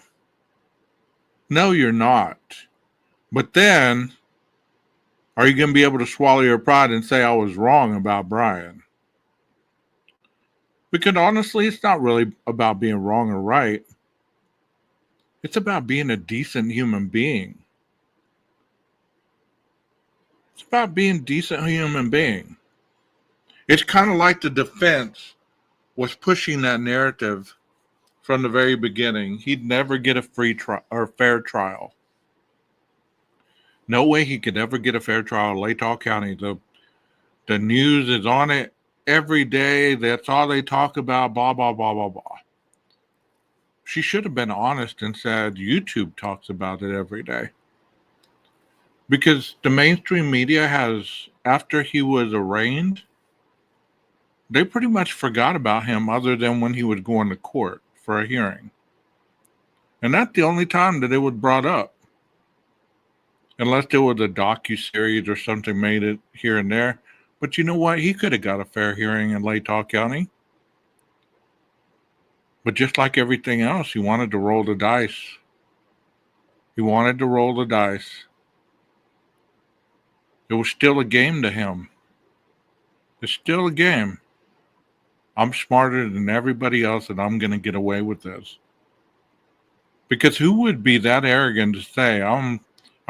No, you're not. But then Are you going to be able to swallow your pride and say I was wrong about Brian? Because honestly, it's not really about being wrong or right. It's about being a decent human being. It's about being a decent human being. It's kind of like the defense was pushing that narrative from the very beginning. He'd never get a free trial or fair trial. No way he could ever get a fair trial in Latah County. The news is on it every day. That's all they talk about, blah, blah, blah, blah, blah. She should have been honest and said YouTube talks about it every day. Because the mainstream media has, after he was arraigned, they pretty much forgot about him other than when he was going to court for a hearing. And that's the only time that it was brought up. Unless there was a docu-series or something made it here and there. But you know what? He could have got a fair hearing in Latah County. But just like everything else, he wanted to roll the dice. He wanted to roll the dice. It was still a game to him. It's still a game. I'm smarter than everybody else and I'm going to get away with this. Because who would be that arrogant to say, I'm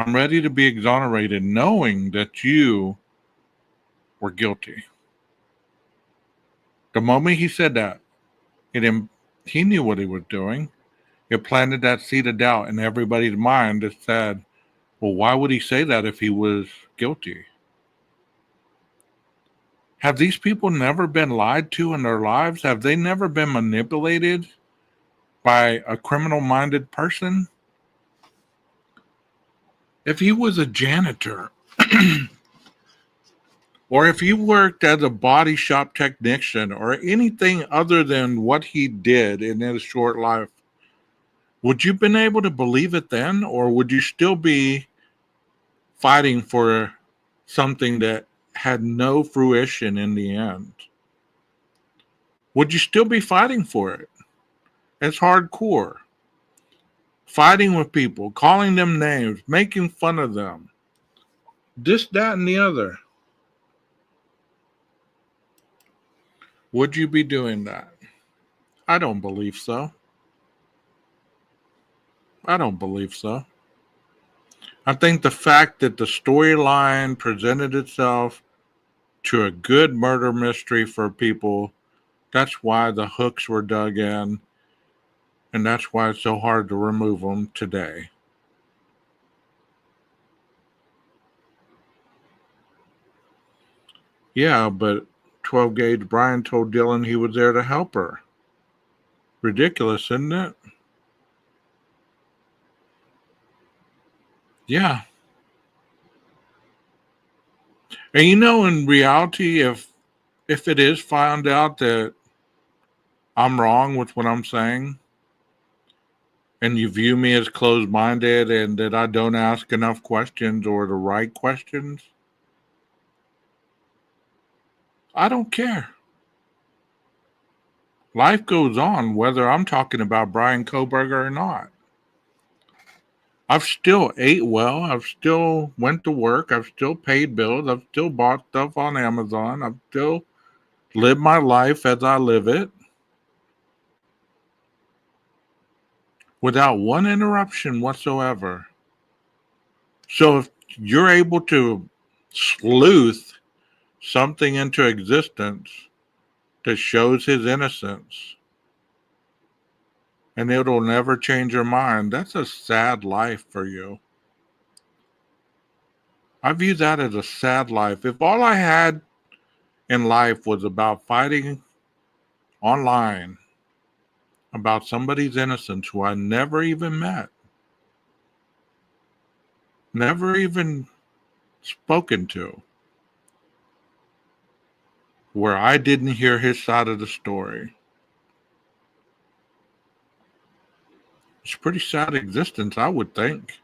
ready to be exonerated knowing that you were guilty? The moment he said that, he knew what he was doing. It planted that seed of doubt in everybody's mind that said, well, why would he say that if he was guilty? Have these people never been lied to in their lives? Have they never been manipulated by a criminal-minded person? If he was a janitor, or if he worked as a body shop technician, or anything other than what he did in his short life, would you have been able to believe it then? Or would you still be fighting for something that had no fruition in the end? Would you still be fighting for it? It's hardcore. Fighting with people, calling them names, making fun of them. This, that, and the other. Would you be doing that? I don't believe so. I don't believe so. I think the fact that the storyline presented itself to a good murder mystery for people, that's why the hooks were dug in, and that's why it's so hard to remove them today. Yeah, but 12 Gauge Brian told Dylan he was there to help her. Ridiculous, isn't it? Yeah. And in reality, if it is found out that I'm wrong with what I'm saying, and you view me as closed-minded and that I don't ask enough questions or the right questions, I don't care. Life goes on whether I'm talking about Brian Koberger or not. I've still ate well. I've still went to work. I've still paid bills. I've still bought stuff on Amazon. I've still lived my life as I live it without one interruption whatsoever. So if you're able to sleuth something into existence that shows his innocence and it'll never change your mind, that's a sad life for you. I view that as a sad life. If all I had in life was about fighting online about somebody's innocence who I never even met, never even spoken to, where I didn't hear his side of the story, it's a pretty sad existence, I would think.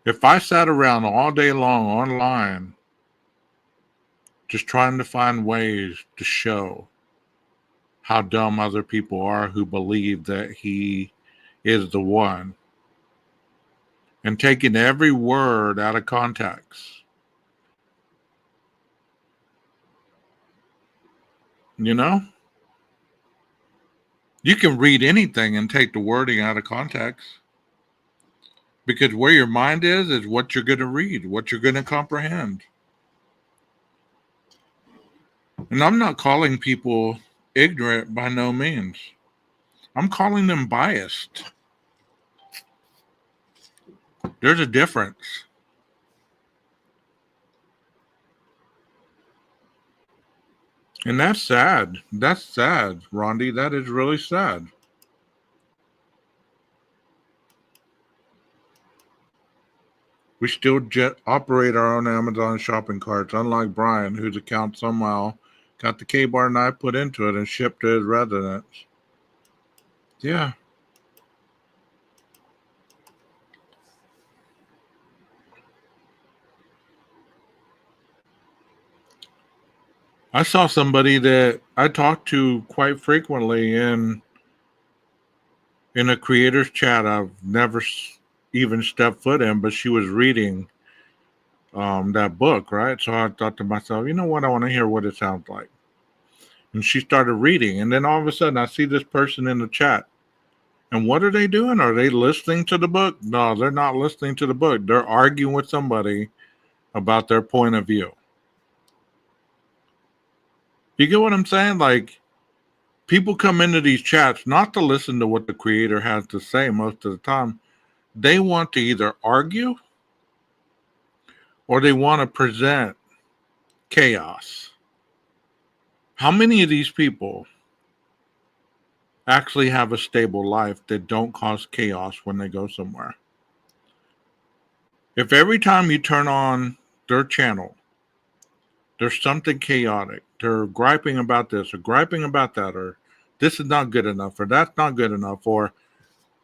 If I sat around all day long online just trying to find ways to show how dumb other people are who believe that he is the one, and taking every word out of context You know, you can read anything and take the wording out of context because where your mind is what you're going to read, what you're going to comprehend. And I'm not calling people ignorant by no means. I'm calling them biased. There's a difference. And that's sad. That's sad, Rondi. That is really sad. We still operate our own Amazon shopping carts, unlike Brian, whose account somehow got the K-bar knife put into it and shipped to his residence. Yeah. I saw somebody that I talked to quite frequently in a creator's chat I've never even stepped foot in, but she was reading that book, right? So I thought to myself, you know what? I want to hear what it sounds like. And she started reading, and then all of a sudden I see this person in the chat. And what are they doing? Are they listening to the book? No, they're not listening to the book. They're arguing with somebody about their point of view. You get what I'm saying? Like, people come into these chats not to listen to what the creator has to say most of the time. They want to either argue or they want to present chaos. How many of these people actually have a stable life that don't cause chaos when they go somewhere? If every time you turn on their channel, there's something chaotic, they're griping about this or griping about that, or this is not good enough, or that's not good enough, or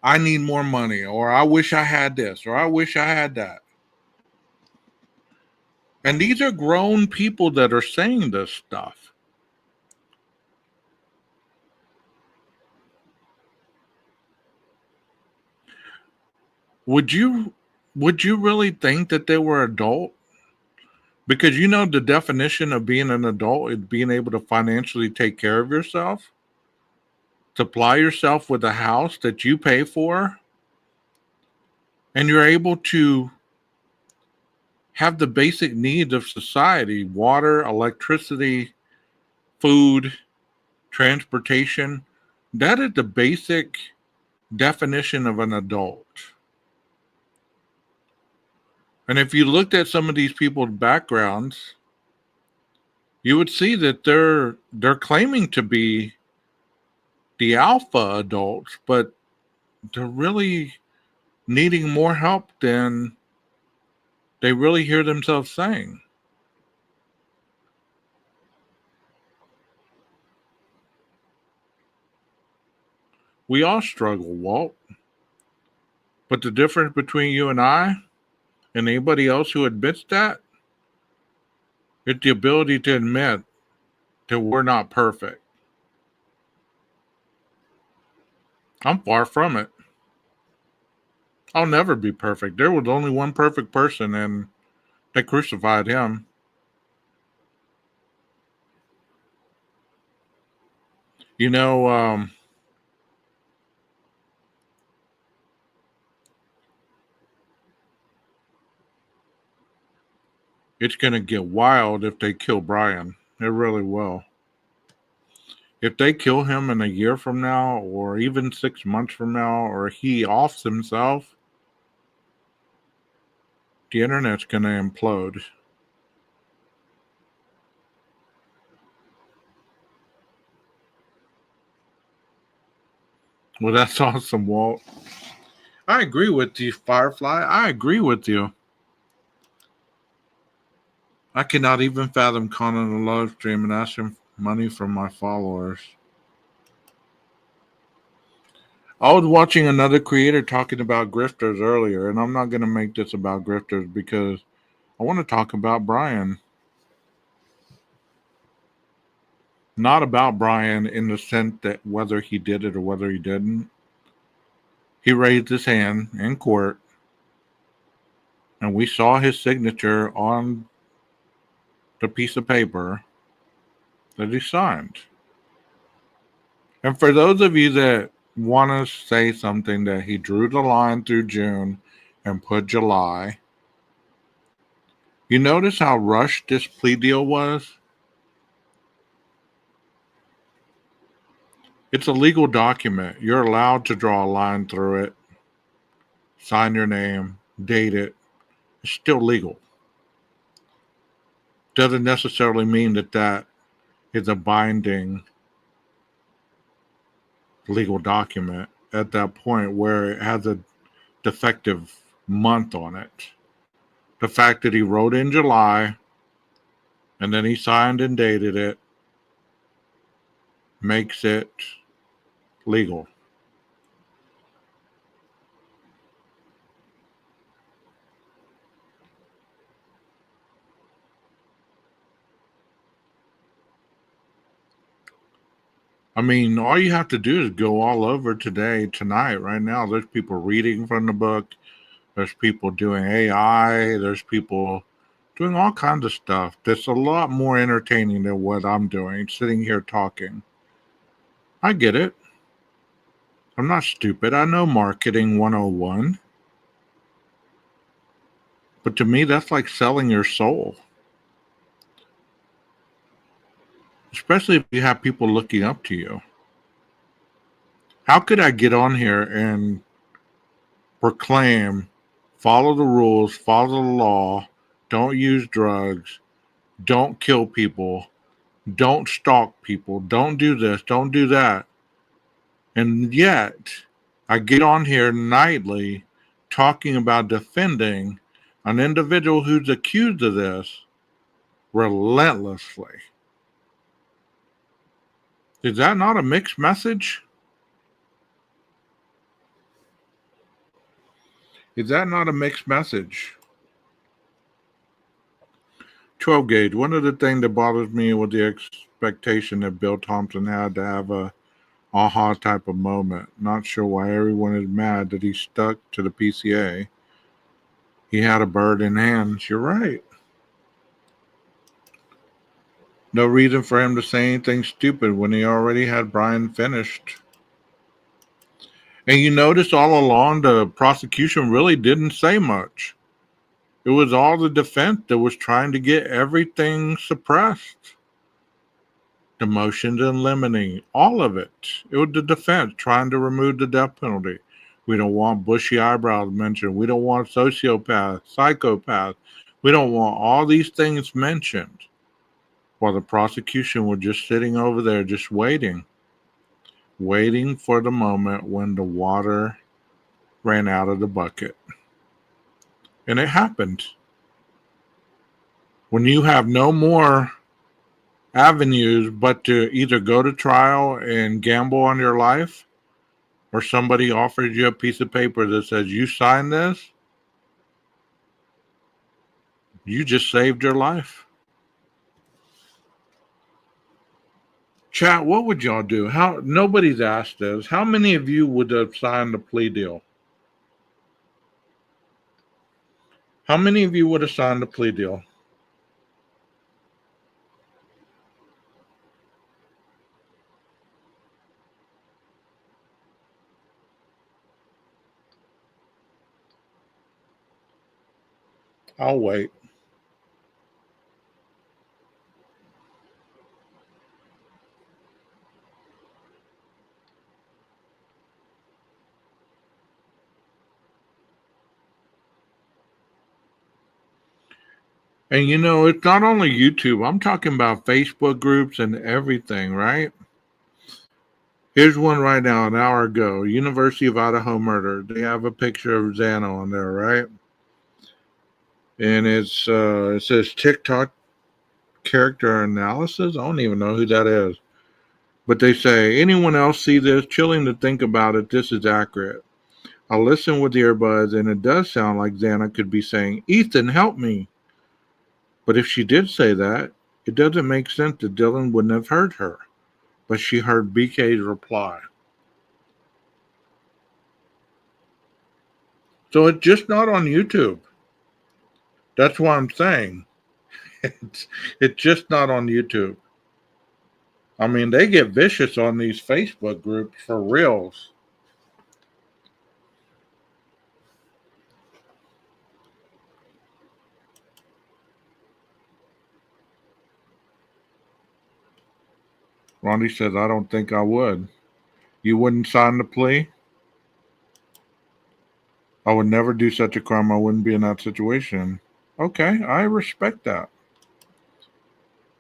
I need more money, or I wish I had this, or I wish I had that. And these are grown people that are saying this stuff. Would you really think that they were adult? Because you know the definition of being an adult is being able to financially take care of yourself, supply yourself with a house that you pay for, and you're able to have the basic needs of society: water, electricity, food, transportation. That is the basic definition of an adult. And if you looked at some of these people's backgrounds, you would see that they're claiming to be the alpha adults, but they're really needing more help than they really hear themselves saying. We all struggle, Walt. But the difference between you and I and anybody else who admits that is the ability to admit that we're not perfect. I'm far from it. I'll never be perfect. There was only one perfect person, and they crucified him. You know, it's going to get wild if they kill Brian. It really will. If they kill him in a year from now, or even 6 months from now, or he offs himself, the internet's going to implode. Well, that's awesome, Walt. I agree with you, Firefly. I agree with you. I cannot even fathom calling a live stream and asking money from my followers. I was watching another creator talking about grifters earlier, and I'm not going to make this about grifters because I want to talk about Brian. Not about Brian in the sense that whether he did it or whether he didn't. He raised his hand in court, and we saw his signature on the piece of paper that he signed. And for those of you that want to say something that he drew the line through June and put July, you notice how rushed this plea deal was? It's a legal document. You're allowed to draw a line through it, sign your name, date it. It's still legal. Doesn't necessarily mean that that is a binding legal document at that point where it has a defective month on it. The fact that he wrote in July and then he signed and dated it makes it legal. I mean, all you have to do is go all over today, tonight, right now. There's people reading from the book. There's people doing AI. There's people doing all kinds of stuff that's a lot more entertaining than what I'm doing, sitting here talking. I get it. I'm not stupid. I know marketing 101. But to me, that's like selling your soul, especially if you have people looking up to you. How could I get on here and proclaim, follow the rules, follow the law, don't use drugs, don't kill people, don't stalk people, don't do this, don't do that. And yet, I get on here nightly talking about defending an individual who's accused of this relentlessly. Is that not a mixed message? Is that not a mixed message? 12 gauge. One of the things that bothers me was the expectation that Bill Thompson had to have a aha type of moment. Not sure why everyone is mad that he stuck to the PCA. He had a bird in hand. You're right. No reason for him to say anything stupid when he already had Brian finished. And you notice all along the prosecution really didn't say much. It was all the defense that was trying to get everything suppressed. The motion to eliminate, all of it. It was the defense trying to remove the death penalty. We don't want bushy eyebrows mentioned. We don't want sociopaths, psychopaths. We don't want all these things mentioned. While the prosecution was just sitting over there, just waiting for the moment when the water ran out of the bucket. And it happened. When you have no more avenues but to either go to trial and gamble on your life, or somebody offers you a piece of paper that says you sign this, you just saved your life. Chat, what would y'all do? Nobody's asked this. How many of you would have signed the plea deal? How many of you would have signed the plea deal? I'll wait. And you know, it's not only YouTube. I'm talking about Facebook groups and everything, right? Here's one right now, an hour ago. University of Idaho murder. They have a picture of Xana on there, right? And it says TikTok character analysis. I don't even know who that is. But they say, anyone else see this? Chilling to think about it. This is accurate. I listen with earbuds, and it does sound like Xana could be saying, Ethan, help me. But if she did say that, it doesn't make sense that Dylan wouldn't have heard her. But she heard BK's reply. So it's just not on YouTube. That's what I'm saying. It's just not on YouTube. I mean, they get vicious on these Facebook groups for reals. Ronnie says, I don't think I would. You wouldn't sign the plea? I would never do such a crime. I wouldn't be in that situation. Okay, I respect that.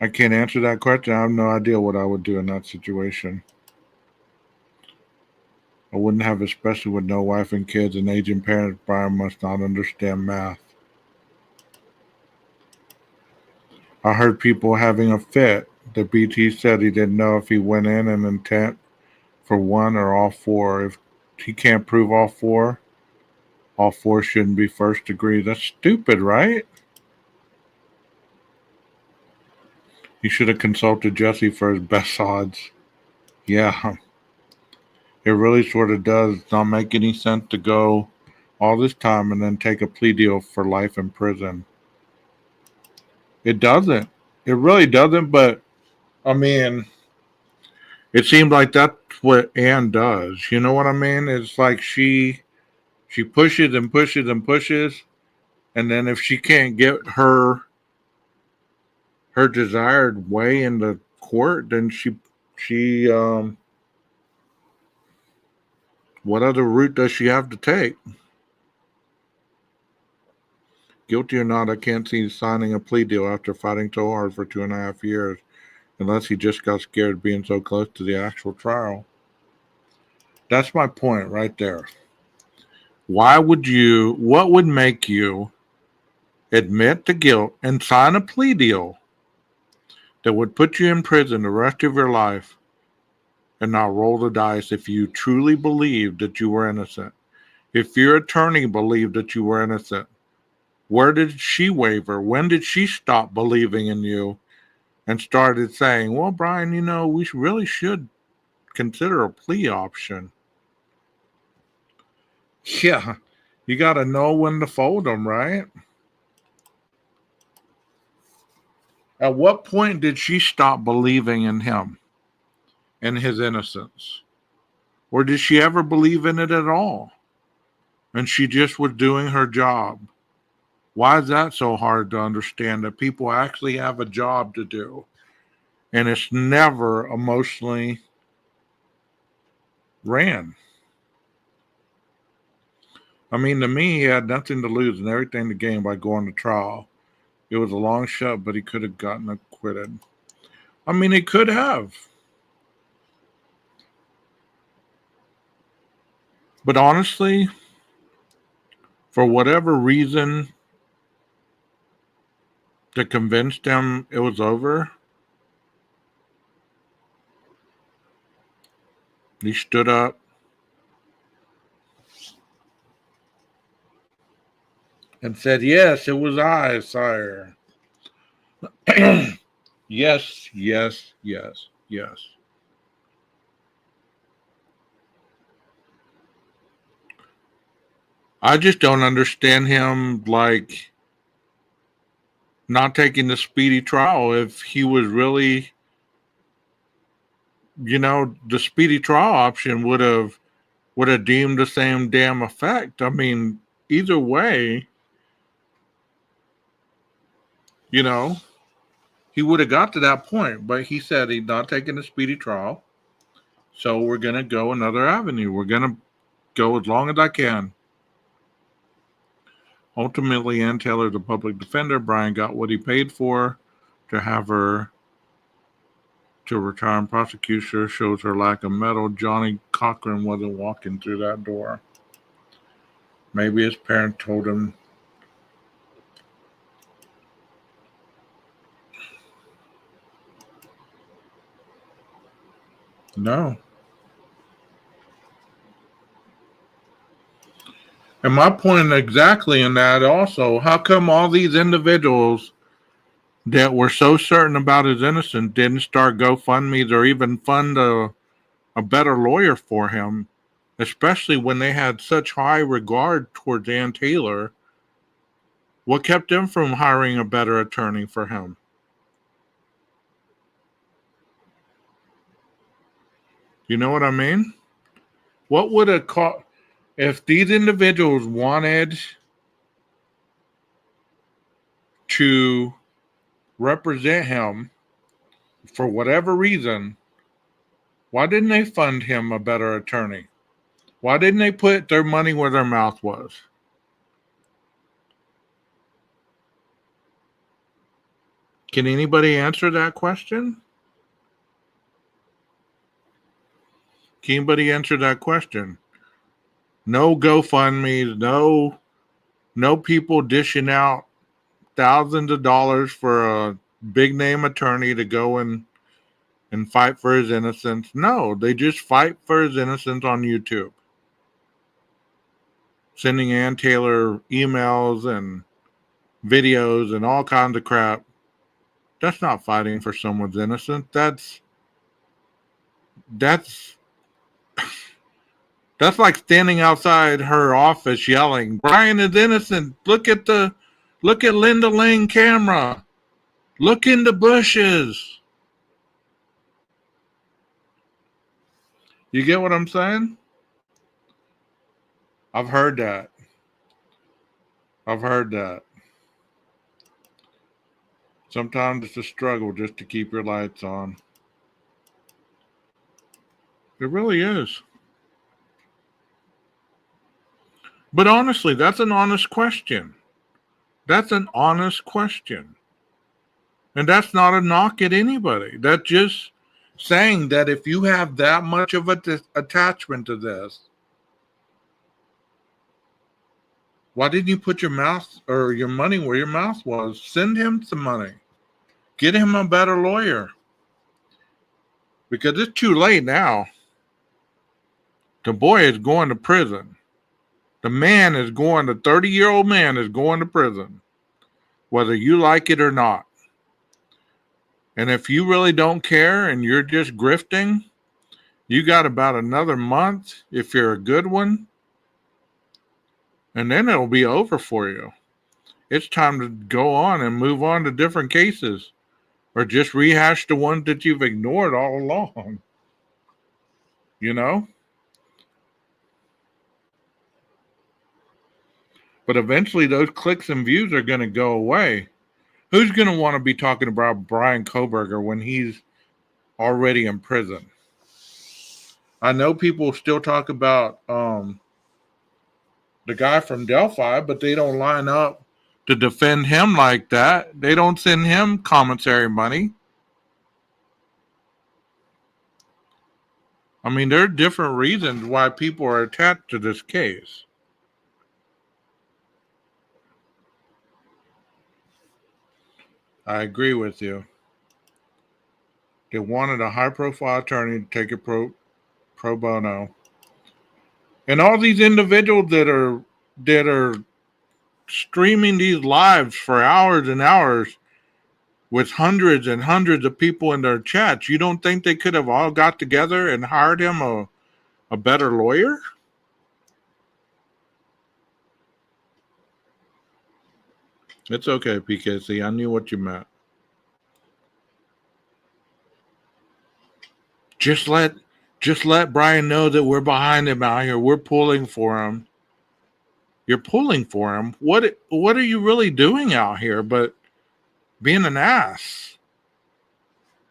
I can't answer that question. I have no idea what I would do in that situation. I wouldn't have, especially with no wife and kids and aging parents. Brian must not understand math. I heard people having a fit. The BT said he didn't know if he went in an intent for one or all four. If he can't prove all four shouldn't be first degree. That's stupid, right? He should have consulted Jesse for his best odds. Yeah, it really sort of does not make any sense to go all this time and then take a plea deal for life in prison. It doesn't. It really doesn't, but I mean, it seems like that's what Anne does. You know what I mean? It's like she pushes and pushes and pushes, and then if she can't get her desired way in the court, then she what other route does she have to take? Guilty or not, I can't see signing a plea deal after fighting so hard for 2.5 years, unless he just got scared being so close to the actual trial. That's my point right there. What would make you admit to guilt and sign a plea deal that would put you in prison the rest of your life and not roll the dice if you truly believed that you were innocent? If your attorney believed that you were innocent, where did she waver? When did she stop believing in you and started saying, well, Brian, we really should consider a plea option? Yeah, you got to know when to fold them, right? At what point did she stop believing in him and his innocence? Or did she ever believe in it at all? And she just was doing her job. Why is that so hard to understand, that people actually have a job to do and it's never emotionally ran? I mean, to me, he had nothing to lose and everything to gain by going to trial. It was a long shot, but he could have gotten acquitted. I mean, he could have. But honestly, for whatever reason that convinced him it was over, he stood up and said, yes, it was I, sire. Yes, yes, yes, yes. I just don't understand him, like, not taking the speedy trial. If he was really, the speedy trial option would have deemed the same damn effect. I mean, either way, you know, he would have got to that point. But he said he's not taking the speedy trial, so we're gonna go another avenue. We're gonna go as long as I can. Ultimately, Ann Taylor, the public defender, Brian got what he paid for. To have her to return prosecutor shows her lack of mettle. Johnny Cochran wasn't walking through that door. Maybe his parents told him. No. And my point exactly in that also, how come all these individuals that were so certain about his innocence didn't start GoFundMe's or even fund a better lawyer for him, especially when they had such high regard towards Ann Taylor? What kept them from hiring a better attorney for him? You know what I mean? What would a call if these individuals wanted to represent him for whatever reason? Why didn't they fund him a better attorney? Why didn't they put their money where their mouth was? Can anybody answer that question? Can anybody answer that question? No GoFundMe's, no people dishing out thousands of dollars for a big name attorney to go and fight for his innocence. No, they just fight for his innocence on YouTube. Sending Ann Taylor emails and videos and all kinds of crap. That's not fighting for someone's innocence. That's like standing outside her office yelling, "Brian is innocent. Look at Linda Lang camera. Look in the bushes." You get what I'm saying? I've heard that. Sometimes it's a struggle just to keep your lights on. It really is. But honestly, that's an honest question. And that's not a knock at anybody. That's just saying that if you have that much of an attachment to this, why didn't you put your mouth or your money where your mouth was? Send him some money. Get him a better lawyer. Because it's too late now. The boy is going to prison. The 30-year-old man is going to prison, whether you like it or not. And if you really don't care and you're just grifting, you got about another month if you're a good one, and then it'll be over for you. It's time to go on and move on to different cases, or just rehash the ones that you've ignored all along. You know? But eventually those clicks and views are going to go away. Who's going to want to be talking about Brian Koberger when he's already in prison? I know people still talk about the guy from Delphi, but they don't line up to defend him like that. They don't send him commissary money. I mean, there are different reasons why people are attached to this case. I agree with you. They wanted a high-profile attorney to take it pro bono. And all these individuals that are streaming these lives for hours and hours with hundreds and hundreds of people in their chats, you don't think they could have all got together and hired him a better lawyer? It's okay, PKC. I knew what you meant. Just let Brian know that we're behind him out here. We're pulling for him. You're pulling for him? What are you really doing out here but being an ass?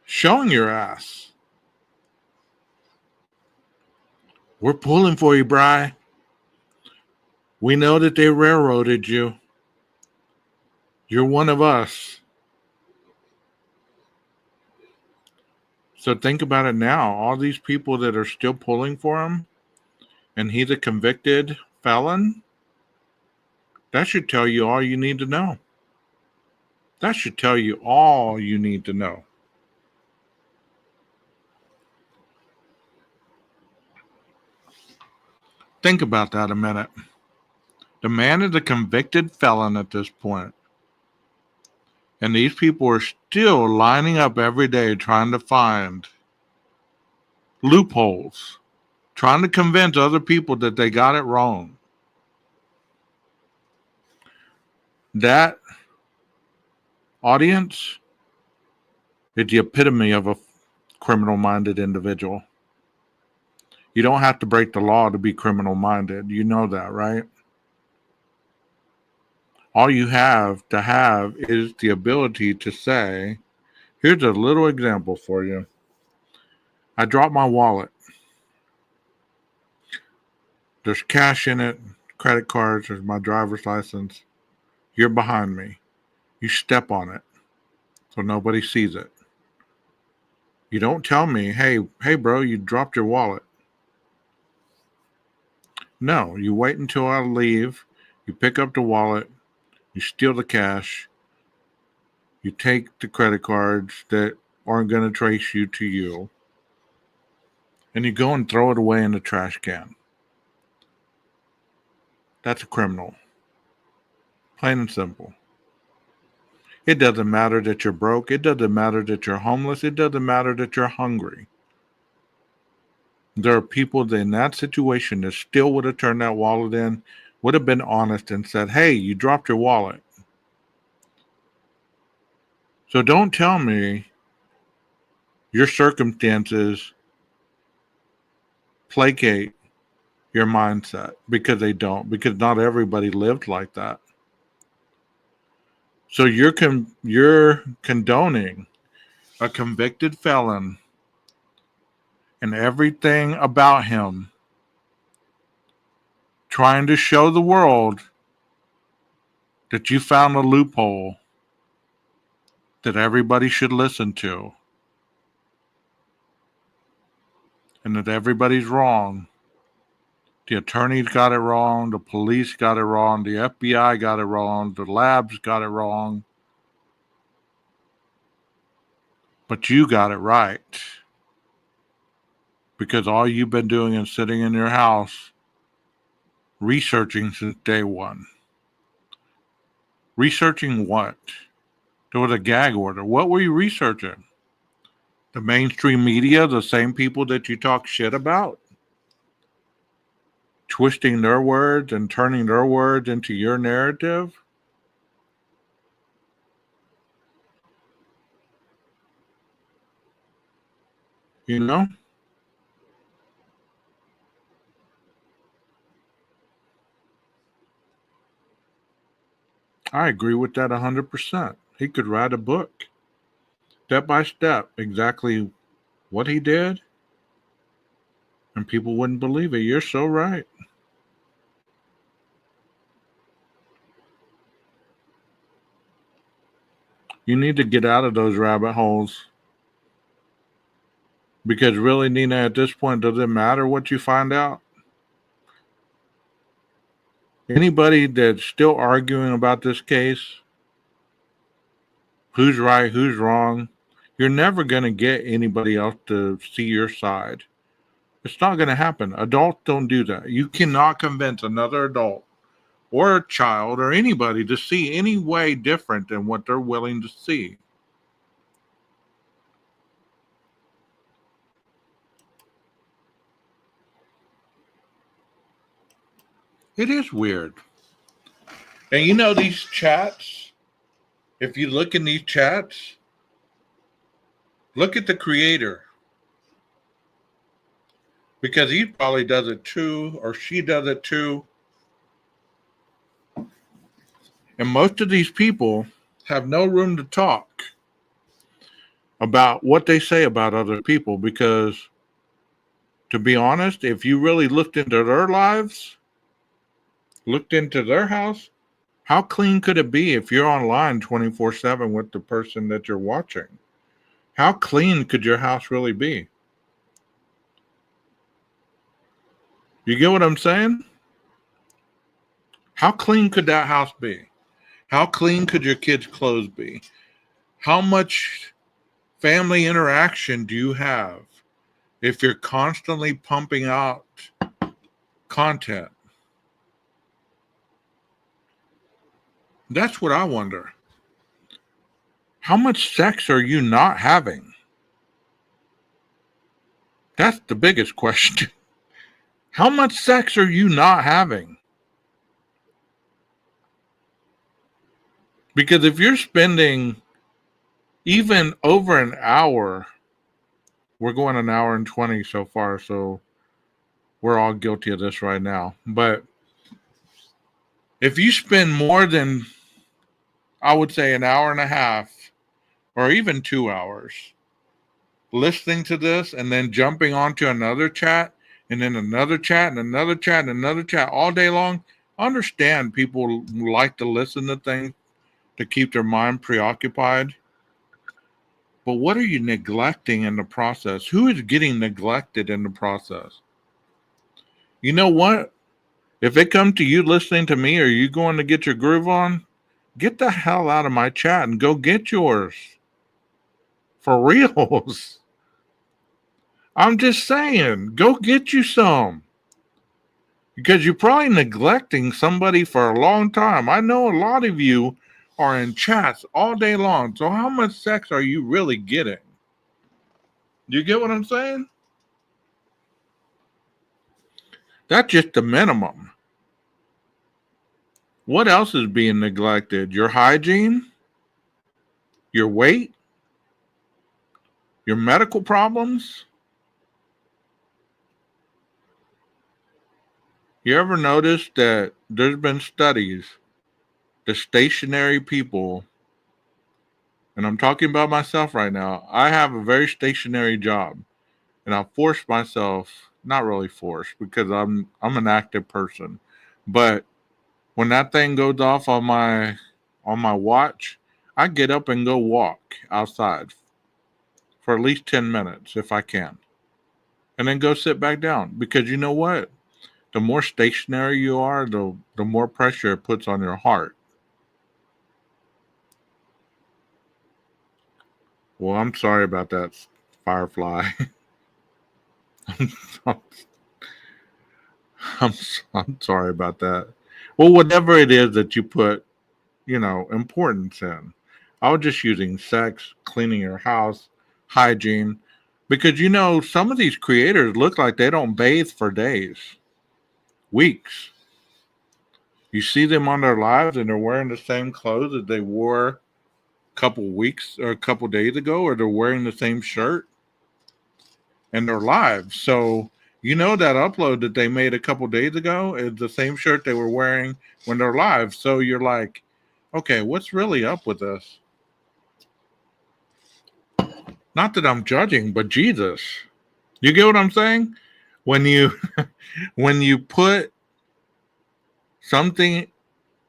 Showing your ass. We're pulling for you, Bri. We know that they railroaded you. You're one of us. So think about it now. All these people that are still pulling for him, and he's a convicted felon, that should tell you all you need to know. That should tell you all you need to know. Think about that a minute. The man is a convicted felon at this point. And these people are still lining up every day trying to find loopholes, trying to convince other people that they got it wrong. That audience is the epitome of a criminal-minded individual. You don't have to break the law to be criminal minded. You know that, right? All you have to have is the ability to say, here's a little example for you. I dropped my wallet. There's cash in it, credit cards, there's my driver's license. You're behind me. You step on it so nobody sees it. You don't tell me, hey, bro, you dropped your wallet. No, you wait until I leave. You pick up the wallet. You steal the cash. You take the credit cards that aren't going to trace you to you. And you go and throw it away in the trash can. That's a criminal. Plain and simple. It doesn't matter that you're broke. It doesn't matter that you're homeless. It doesn't matter that you're hungry. There are people that in that situation that still would have turned that wallet in, would have been honest and said, hey, you dropped your wallet. So don't tell me your circumstances placate your mindset, because they don't, because not everybody lived like that. So you're condoning a convicted felon and everything about him trying to show the world that you found a loophole that everybody should listen to and that everybody's wrong. The attorneys got it wrong, the police got it wrong, the FBI got it wrong, the labs got it wrong. But you got it right. Because all you've been doing is sitting in your house researching since day one. Researching what? There was a gag order. What were you researching? The mainstream media, the same people that you talk shit about? Twisting their words and turning their words into your narrative? You know? I agree with that 100%. He could write a book, step by step, exactly what he did, and people wouldn't believe it. You're so right. You need to get out of those rabbit holes. Because really, Nina, at this point, does it matter what you find out? Anybody that's still arguing about this case, who's right, who's wrong, you're never going to get anybody else to see your side. It's not going to happen. Adults don't do that. You cannot convince another adult or a child or anybody to see any way different than what they're willing to see. It is weird. And you know these chats, if you look in these chats, look at the creator. Because he probably does it too, or she does it too. And most of these people have no room to talk about what they say about other people, because, to be honest, if you really looked into their lives, looked into their house, how clean could it be if you're online 24/7 with the person that you're watching? How clean could your house really be? You get what I'm saying? How clean could that house be? How clean could your kids' clothes be? How much family interaction do you have if you're constantly pumping out content? That's what I wonder. How much sex are you not having? That's the biggest question. How much sex are you not having? Because if you're spending even over an hour, we're going an hour and 20 so far, so We're all guilty of this right now. But if you spend more than, I would say, an hour and a half or even 2 hours listening to this and then jumping onto another chat and then another chat and another chat and another chat all day long, I understand people like to listen to things to keep their mind preoccupied. But what are you neglecting in the process? Who is getting neglected in the process? You know what? If it comes to you listening to me or you going to get your groove on, get the hell out of my chat and go get yours. For reals. I'm just saying, go get you some. Because you're probably neglecting somebody for a long time. I know a lot of you are in chats all day long. So how much sex are you really getting? You get what I'm saying? That's just the minimum. What else is being neglected? Your hygiene, your weight, your medical problems. You ever notice that there's been studies, the stationary people, and I'm talking about myself right now. I have a very stationary job, and I force myself, not really forced because I'm an active person, but when that thing goes off on my watch, I get up and go walk outside for at least 10 minutes if I can. And then go sit back down because you know what? The more stationary you are, the more pressure it puts on your heart. Well, I'm sorry about that, Firefly. I'm, I'm sorry about that. Well, whatever it is that you put, importance in. I was just using sex, cleaning your house, hygiene, because some of these creators look like they don't bathe for days, weeks. You see them on their lives and they're wearing the same clothes that they wore a couple weeks or a couple days ago, or they're wearing the same shirt and they're live. So that upload that they made a couple days ago is the same shirt they were wearing when they're live. So you're like, okay, what's really up with this? Not that I'm judging, but Jesus. You get what I'm saying? When you when you put something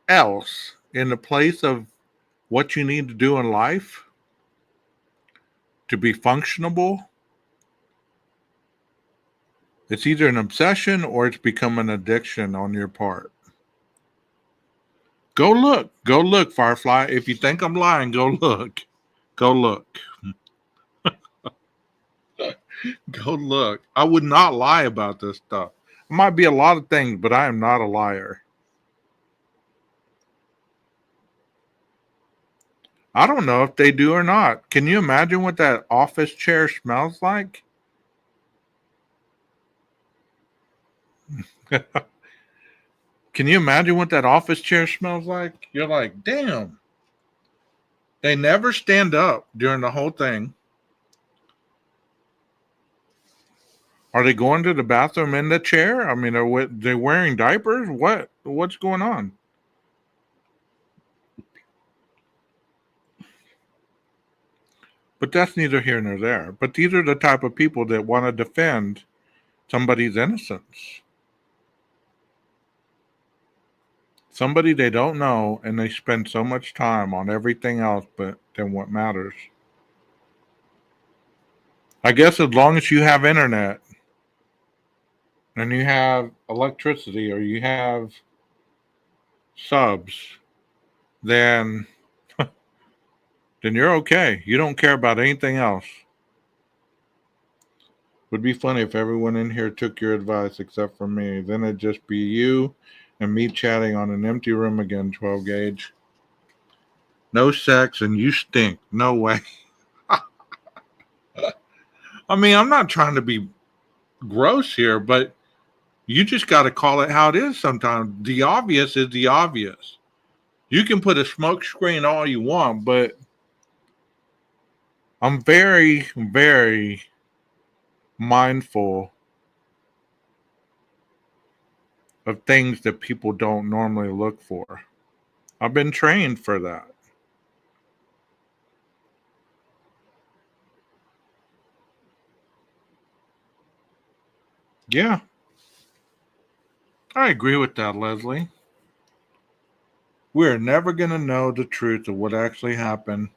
else in the place of what you need to do in life to be functionable, it's either an obsession or it's become an addiction on your part. Go look, Firefly. If you think I'm lying, go look. Go look. Go look. I would not lie about this stuff. It might be a lot of things, but I am not a liar. I don't know if they do or not. Can you imagine what that office chair smells like? Can you imagine what that office chair smells like? You're like, damn. They never stand up during the whole thing. Are they going to the bathroom in the chair? I mean, are they wearing diapers? What's going on? But that's neither here nor there. But these are the type of people that want to defend somebody's innocence. Somebody they don't know, and they spend so much time on everything else but than what matters. I guess as long as you have internet and you have electricity or you have subs, then you're okay. You don't care about anything else. Would be funny if everyone in here took your advice except for me. Then it'd just be you and me chatting on an empty room again, 12 gauge. No sex and you stink. No way. I mean, I'm not trying to be gross here, but you just got to call it how it is sometimes. The obvious is the obvious. You can put a smoke screen all you want, but I'm very, very mindful of things that people don't normally look for. I've been trained for that. Yeah, I agree with that, Leslie. We're never going to know the truth of what actually happened.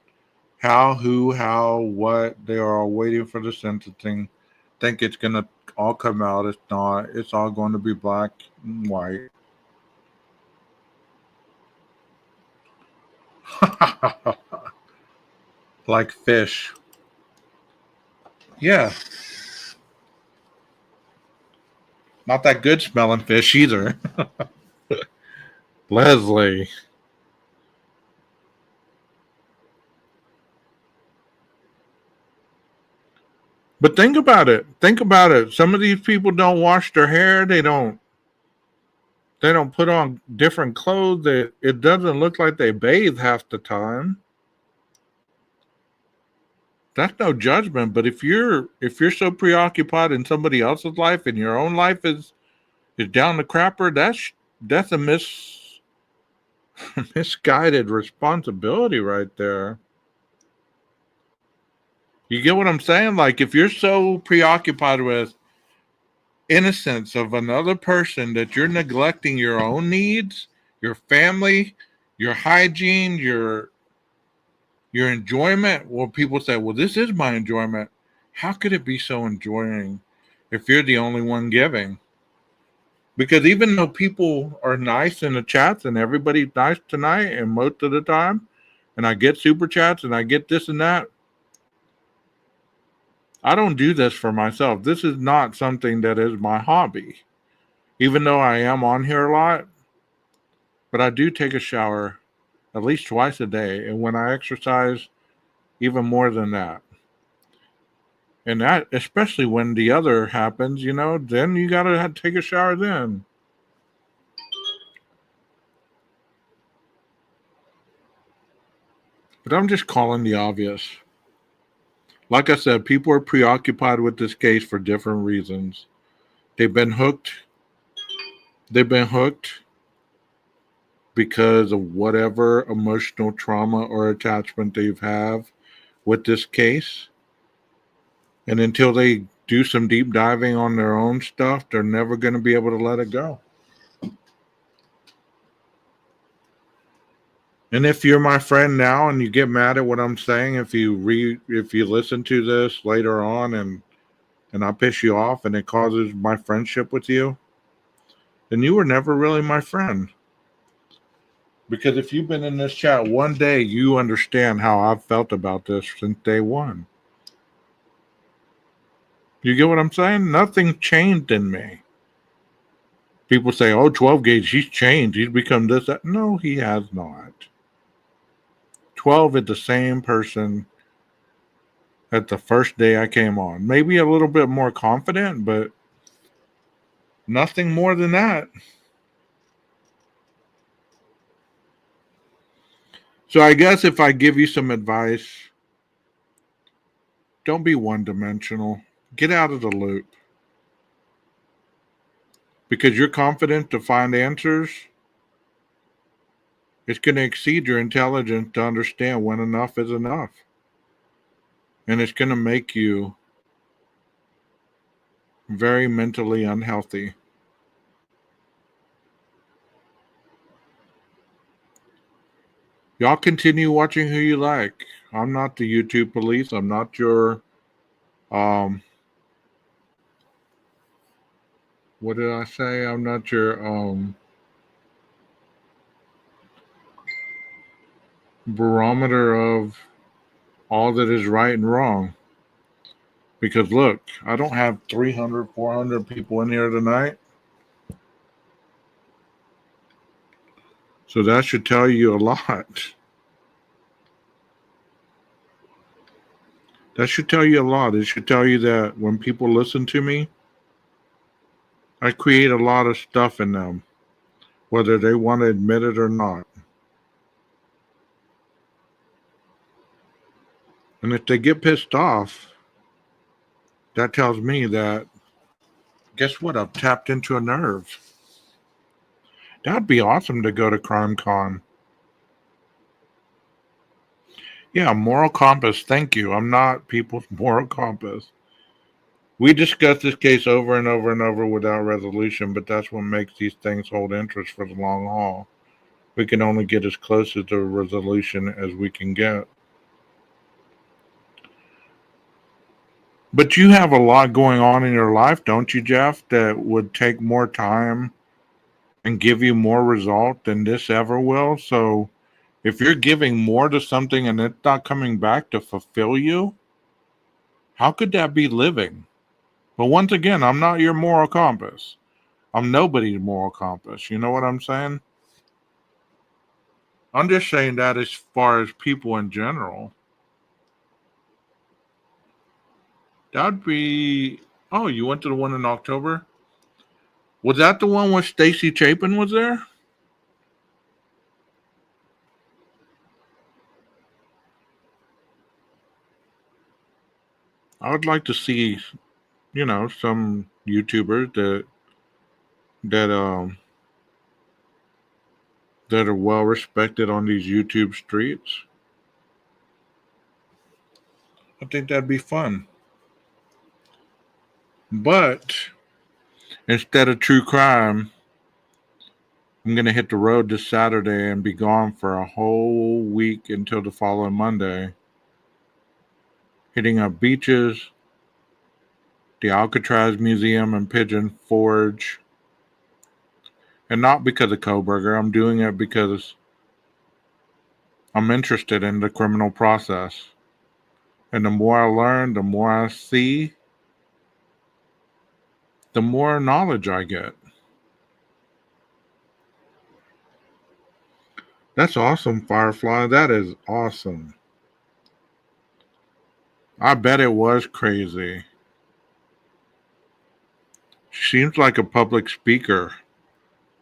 How, who, how, what. They are all waiting for the sentencing. Think it's going to all come out. It's not. It's all going to be black and white. Like fish. Yeah. Not that good smelling fish either. Leslie. But think about it. Think about it. Some of these people don't wash their hair. They don't put on different clothes. It doesn't look like they bathe half the time. That's no judgment. But if you're so preoccupied in somebody else's life and your own life is down the crapper, that's a misguided responsibility right there. You get what I'm saying? Like if you're so preoccupied with innocence of another person that you're neglecting your own needs, your family, your hygiene, your enjoyment. Well, people say, well, this is my enjoyment. How could it be so enjoying if you're the only one giving? Because even though people are nice in the chats and everybody's nice tonight and most of the time, and I get super chats and I get this and that, I don't do this for myself. This is not something that is my hobby. Even though I am on here a lot, but I do take a shower at least twice a day. And when I exercise, even more than that. And that, especially when the other happens, then you got to take a shower then. But I'm just calling the obvious. Like I said, people are preoccupied with this case for different reasons. They've been hooked. They've been hooked because of whatever emotional trauma or attachment they've have with this case. And until they do some deep diving on their own stuff, they're never going to be able to let it go. And if you're my friend now and you get mad at what I'm saying, if you listen to this later on and I piss you off and it causes my friendship with you, then you were never really my friend. Because if you've been in this chat one day, you understand how I've felt about this since day one. You get what I'm saying? Nothing changed in me. People say, oh, 12 gauge, he's changed. He's become this, that. No, he has not. 12 is the same person at the first day I came on. Maybe a little bit more confident, but nothing more than that. So I guess if I give you some advice, don't be one-dimensional. Get out of the loop. Because you're confident to find answers, it's going to exceed your intelligence to understand when enough is enough. And it's going to make you very mentally unhealthy. Y'all continue watching who you like. I'm not the YouTube police. I'm not your, what did I say? I'm not your barometer of all that is right and wrong. Because look, I don't have 300, 400 people in here tonight. So that should tell you a lot. That should tell you a lot. It should tell you that when people listen to me, I create a lot of stuff in them, whether they want to admit it or not. And if they get pissed off, that tells me that, guess what? I've tapped into a nerve. That'd be awesome to go to Crime Con. Yeah, moral compass. Thank you. I'm not people's moral compass. We discussed this case over and over and over without resolution, but that's what makes these things hold interest for the long haul. We can only get as close to a resolution as we can get. But you have a lot going on in your life, don't you, Jeff, that would take more time and give you more result than this ever will? So if you're giving more to something and it's not coming back to fulfill you, how could that be living? But once again, I'm not your moral compass. I'm nobody's moral compass. You know what I'm saying? I'm just saying that as far as people in general. That'd be. Oh, you went to the one in October? Was that the one where Stacy Chapin was there? I would like to see, some YouTubers that that are well respected on these YouTube streets. I think that'd be fun. But instead of true crime, I'm gonna hit the road this Saturday and be gone for a whole week until the following Monday, hitting up beaches, the Alcatraz Museum and Pigeon Forge. And not because of Koberger. I'm doing it because I'm interested in the criminal process. And the more I learn, the more I see, the more knowledge I get. That's awesome, Firefly. That is awesome. I bet it was crazy. She seems like a public speaker.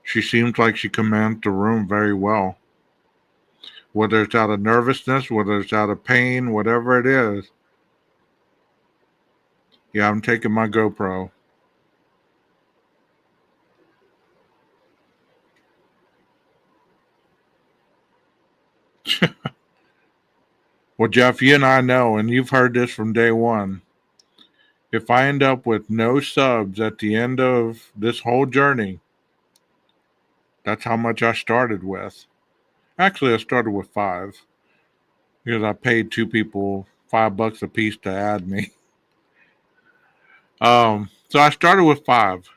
She seems like she commands the room very well. Whether it's out of nervousness, whether it's out of pain, whatever it is. Yeah, I'm taking my GoPro. Well, Jeff, you and I know, and you've heard this from day one. If I end up with no subs at the end of this whole journey, that's how much I started with. Actually, I started with 5 because I paid 2 people $5 a piece to add me. So I started with 5.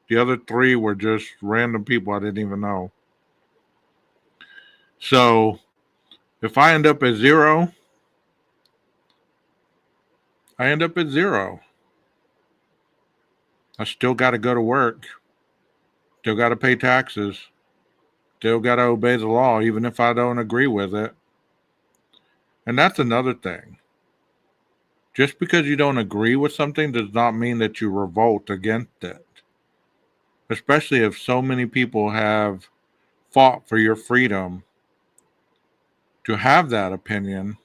The other 3 were just random people I didn't even know. So if I end up at 0, I end up at 0. I still got to go to work. Still got to pay taxes. Still got to obey the law, even if I don't agree with it. And that's another thing. Just because you don't agree with something does not mean that you revolt against it. Especially if so many people have fought for your freedom to have that opinion.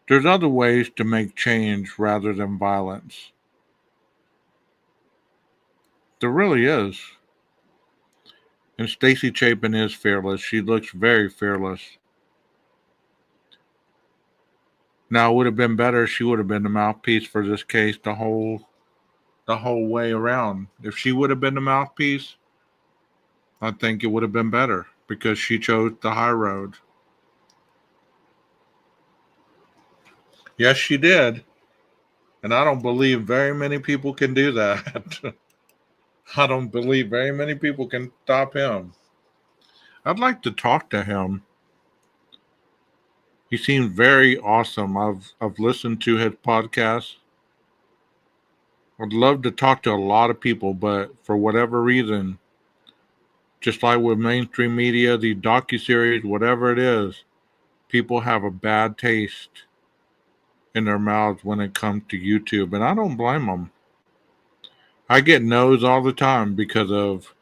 There's other ways to make change rather than violence. There really is. And Stacy Chapin is fearless. She looks very fearless. Now, it would have been better if she would have been the mouthpiece for this case the whole way around. If she would have been the mouthpiece, I think it would have been better because she chose the high road. Yes, she did. And I don't believe very many people can do that. I don't believe very many people can stop him. I'd like to talk to him. He seems very awesome. I've listened to his podcast. I'd love to talk to a lot of people, but for whatever reason, just like with mainstream media, the docuseries, whatever it is, people have a bad taste in their mouths when it comes to YouTube, and I don't blame them. I get no's all the time because of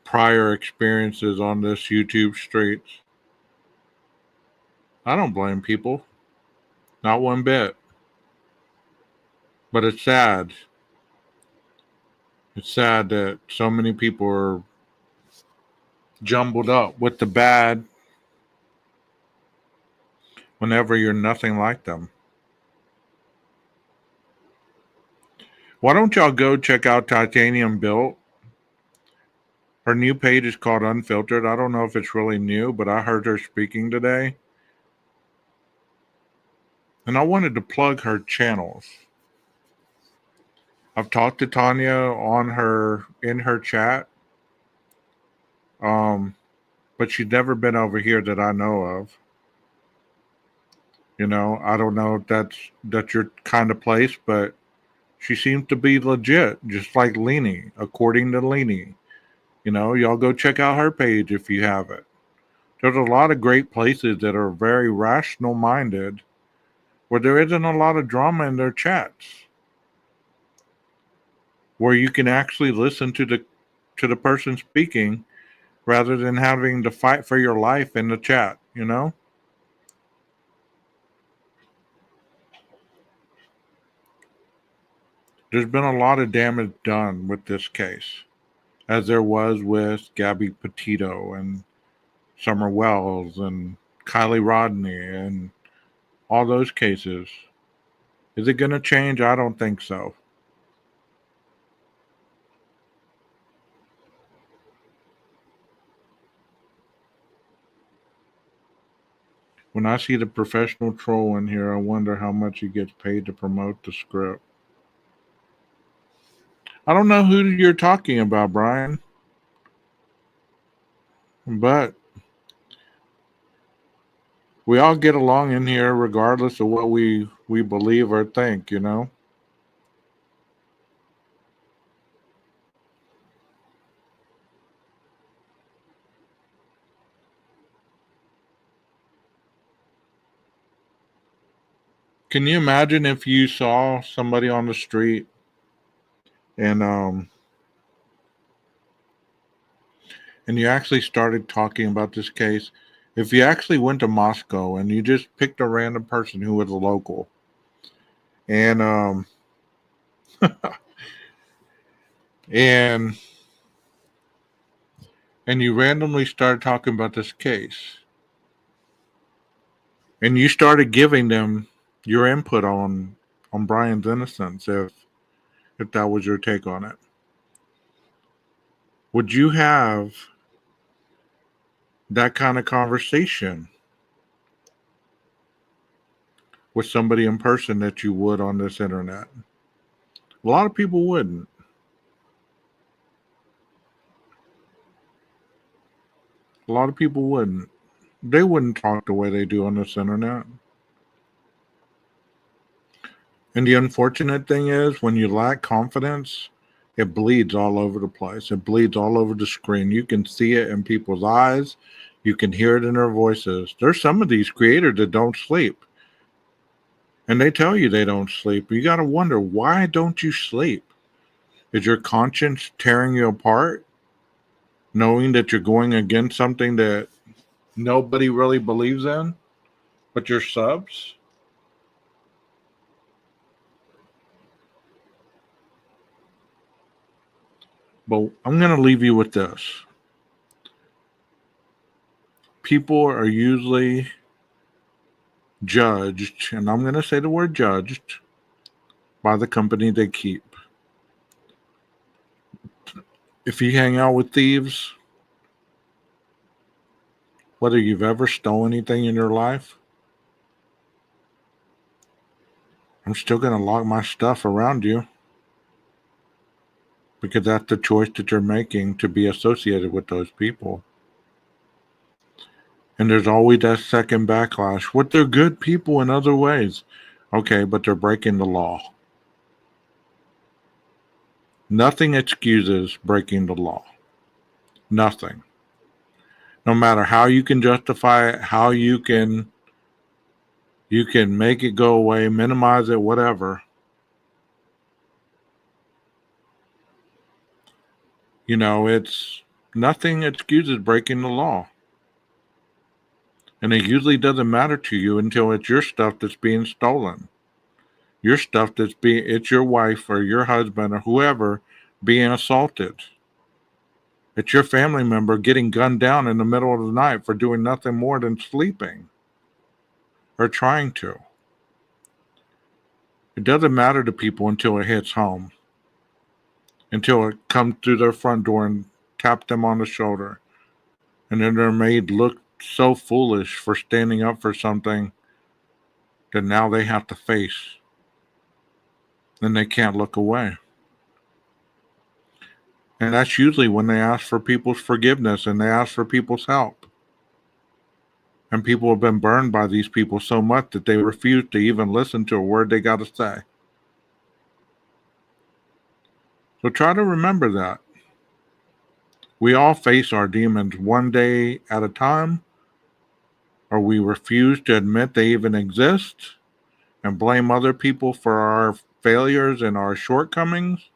prior experiences on this YouTube streets. I don't blame people, not one bit. But it's sad. It's sad that so many people are jumbled up with the bad whenever you're nothing like them. Why don't y'all go check out Titanium Built? Her new page is called Unfiltered. I don't know if it's really new, but I heard her speaking today. And I wanted to plug her channels. I've talked to Tanya in her chat. But she's never been over here that I know of. I don't know if that's your kind of place, but she seems to be legit, just like Leanie, according to Leanie. Y'all go check out her page if you have it. There's a lot of great places that are very rational minded where there isn't a lot of drama in their chats. Where you can actually listen to the person speaking rather than having to fight for your life in the chat. There's been a lot of damage done with this case, as there was with Gabby Petito and Summer Wells and Kylie Rodney and all those cases. Is it going to change? I don't think so. When I see the professional troll in here, I wonder how much he gets paid to promote the script. I don't know who you're talking about, Brian, but we all get along in here regardless of what we believe or think. Can you imagine if you saw somebody on the street and you actually started talking about this case? If you actually went to Moscow and you just picked a random person who was a local and and you randomly started talking about this case and you started giving them your input on Brian's innocence, if that was your take on it, would you have that kind of conversation with somebody in person that you would on this internet? A lot of people wouldn't. A lot of people wouldn't. They wouldn't talk the way they do on this internet. And the unfortunate thing is, when you lack confidence, it bleeds all over the place. It bleeds all over the screen. You can see it in people's eyes. You can hear it in their voices. There's some of these creators that don't sleep. And they tell you they don't sleep. You got to wonder, why don't you sleep? Is your conscience tearing you apart? Knowing that you're going against something that nobody really believes in but your subs? But I'm going to leave you with this. People are usually judged, and I'm going to say the word judged, by the company they keep. If you hang out with thieves, whether you've ever stolen anything in your life, I'm still going to lock my stuff around you, because that's the choice that you're making to be associated with those people. And there's always that second backlash. What, they're good people in other ways. Okay, but they're breaking the law. Nothing excuses breaking the law. Nothing. No matter how you can justify it, how you can make it go away, minimize it, whatever. It's nothing excuses breaking the law. And it usually doesn't matter to you until it's your stuff that's being stolen. Your stuff it's your wife or your husband or whoever being assaulted. It's your family member getting gunned down in the middle of the night for doing nothing more than sleeping or trying to. It doesn't matter to people until it hits home, until it comes through their front door and tap them on the shoulder. And then they're made look so foolish for standing up for something that now they have to face. And they can't look away. And that's usually when they ask for people's forgiveness and they ask for people's help. And people have been burned by these people so much that they refuse to even listen to a word they got to say. So try to remember that. We all face our demons one day at a time, or we refuse to admit they even exist and blame other people for our failures and our shortcomings.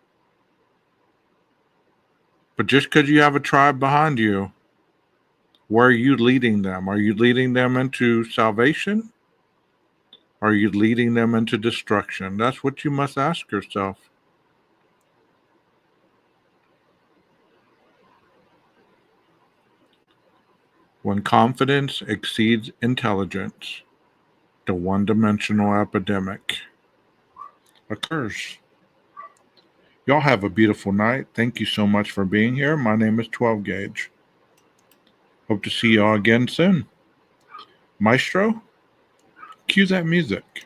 But just because you have a tribe behind you, where are you leading them? Are you leading them into salvation? Or are you leading them into destruction? That's what you must ask yourself. When confidence exceeds intelligence, the one-dimensional epidemic occurs. Y'all have a beautiful night. Thank you so much for being here. My name is 12 Gauge. Hope to see y'all again soon. Maestro, cue that music.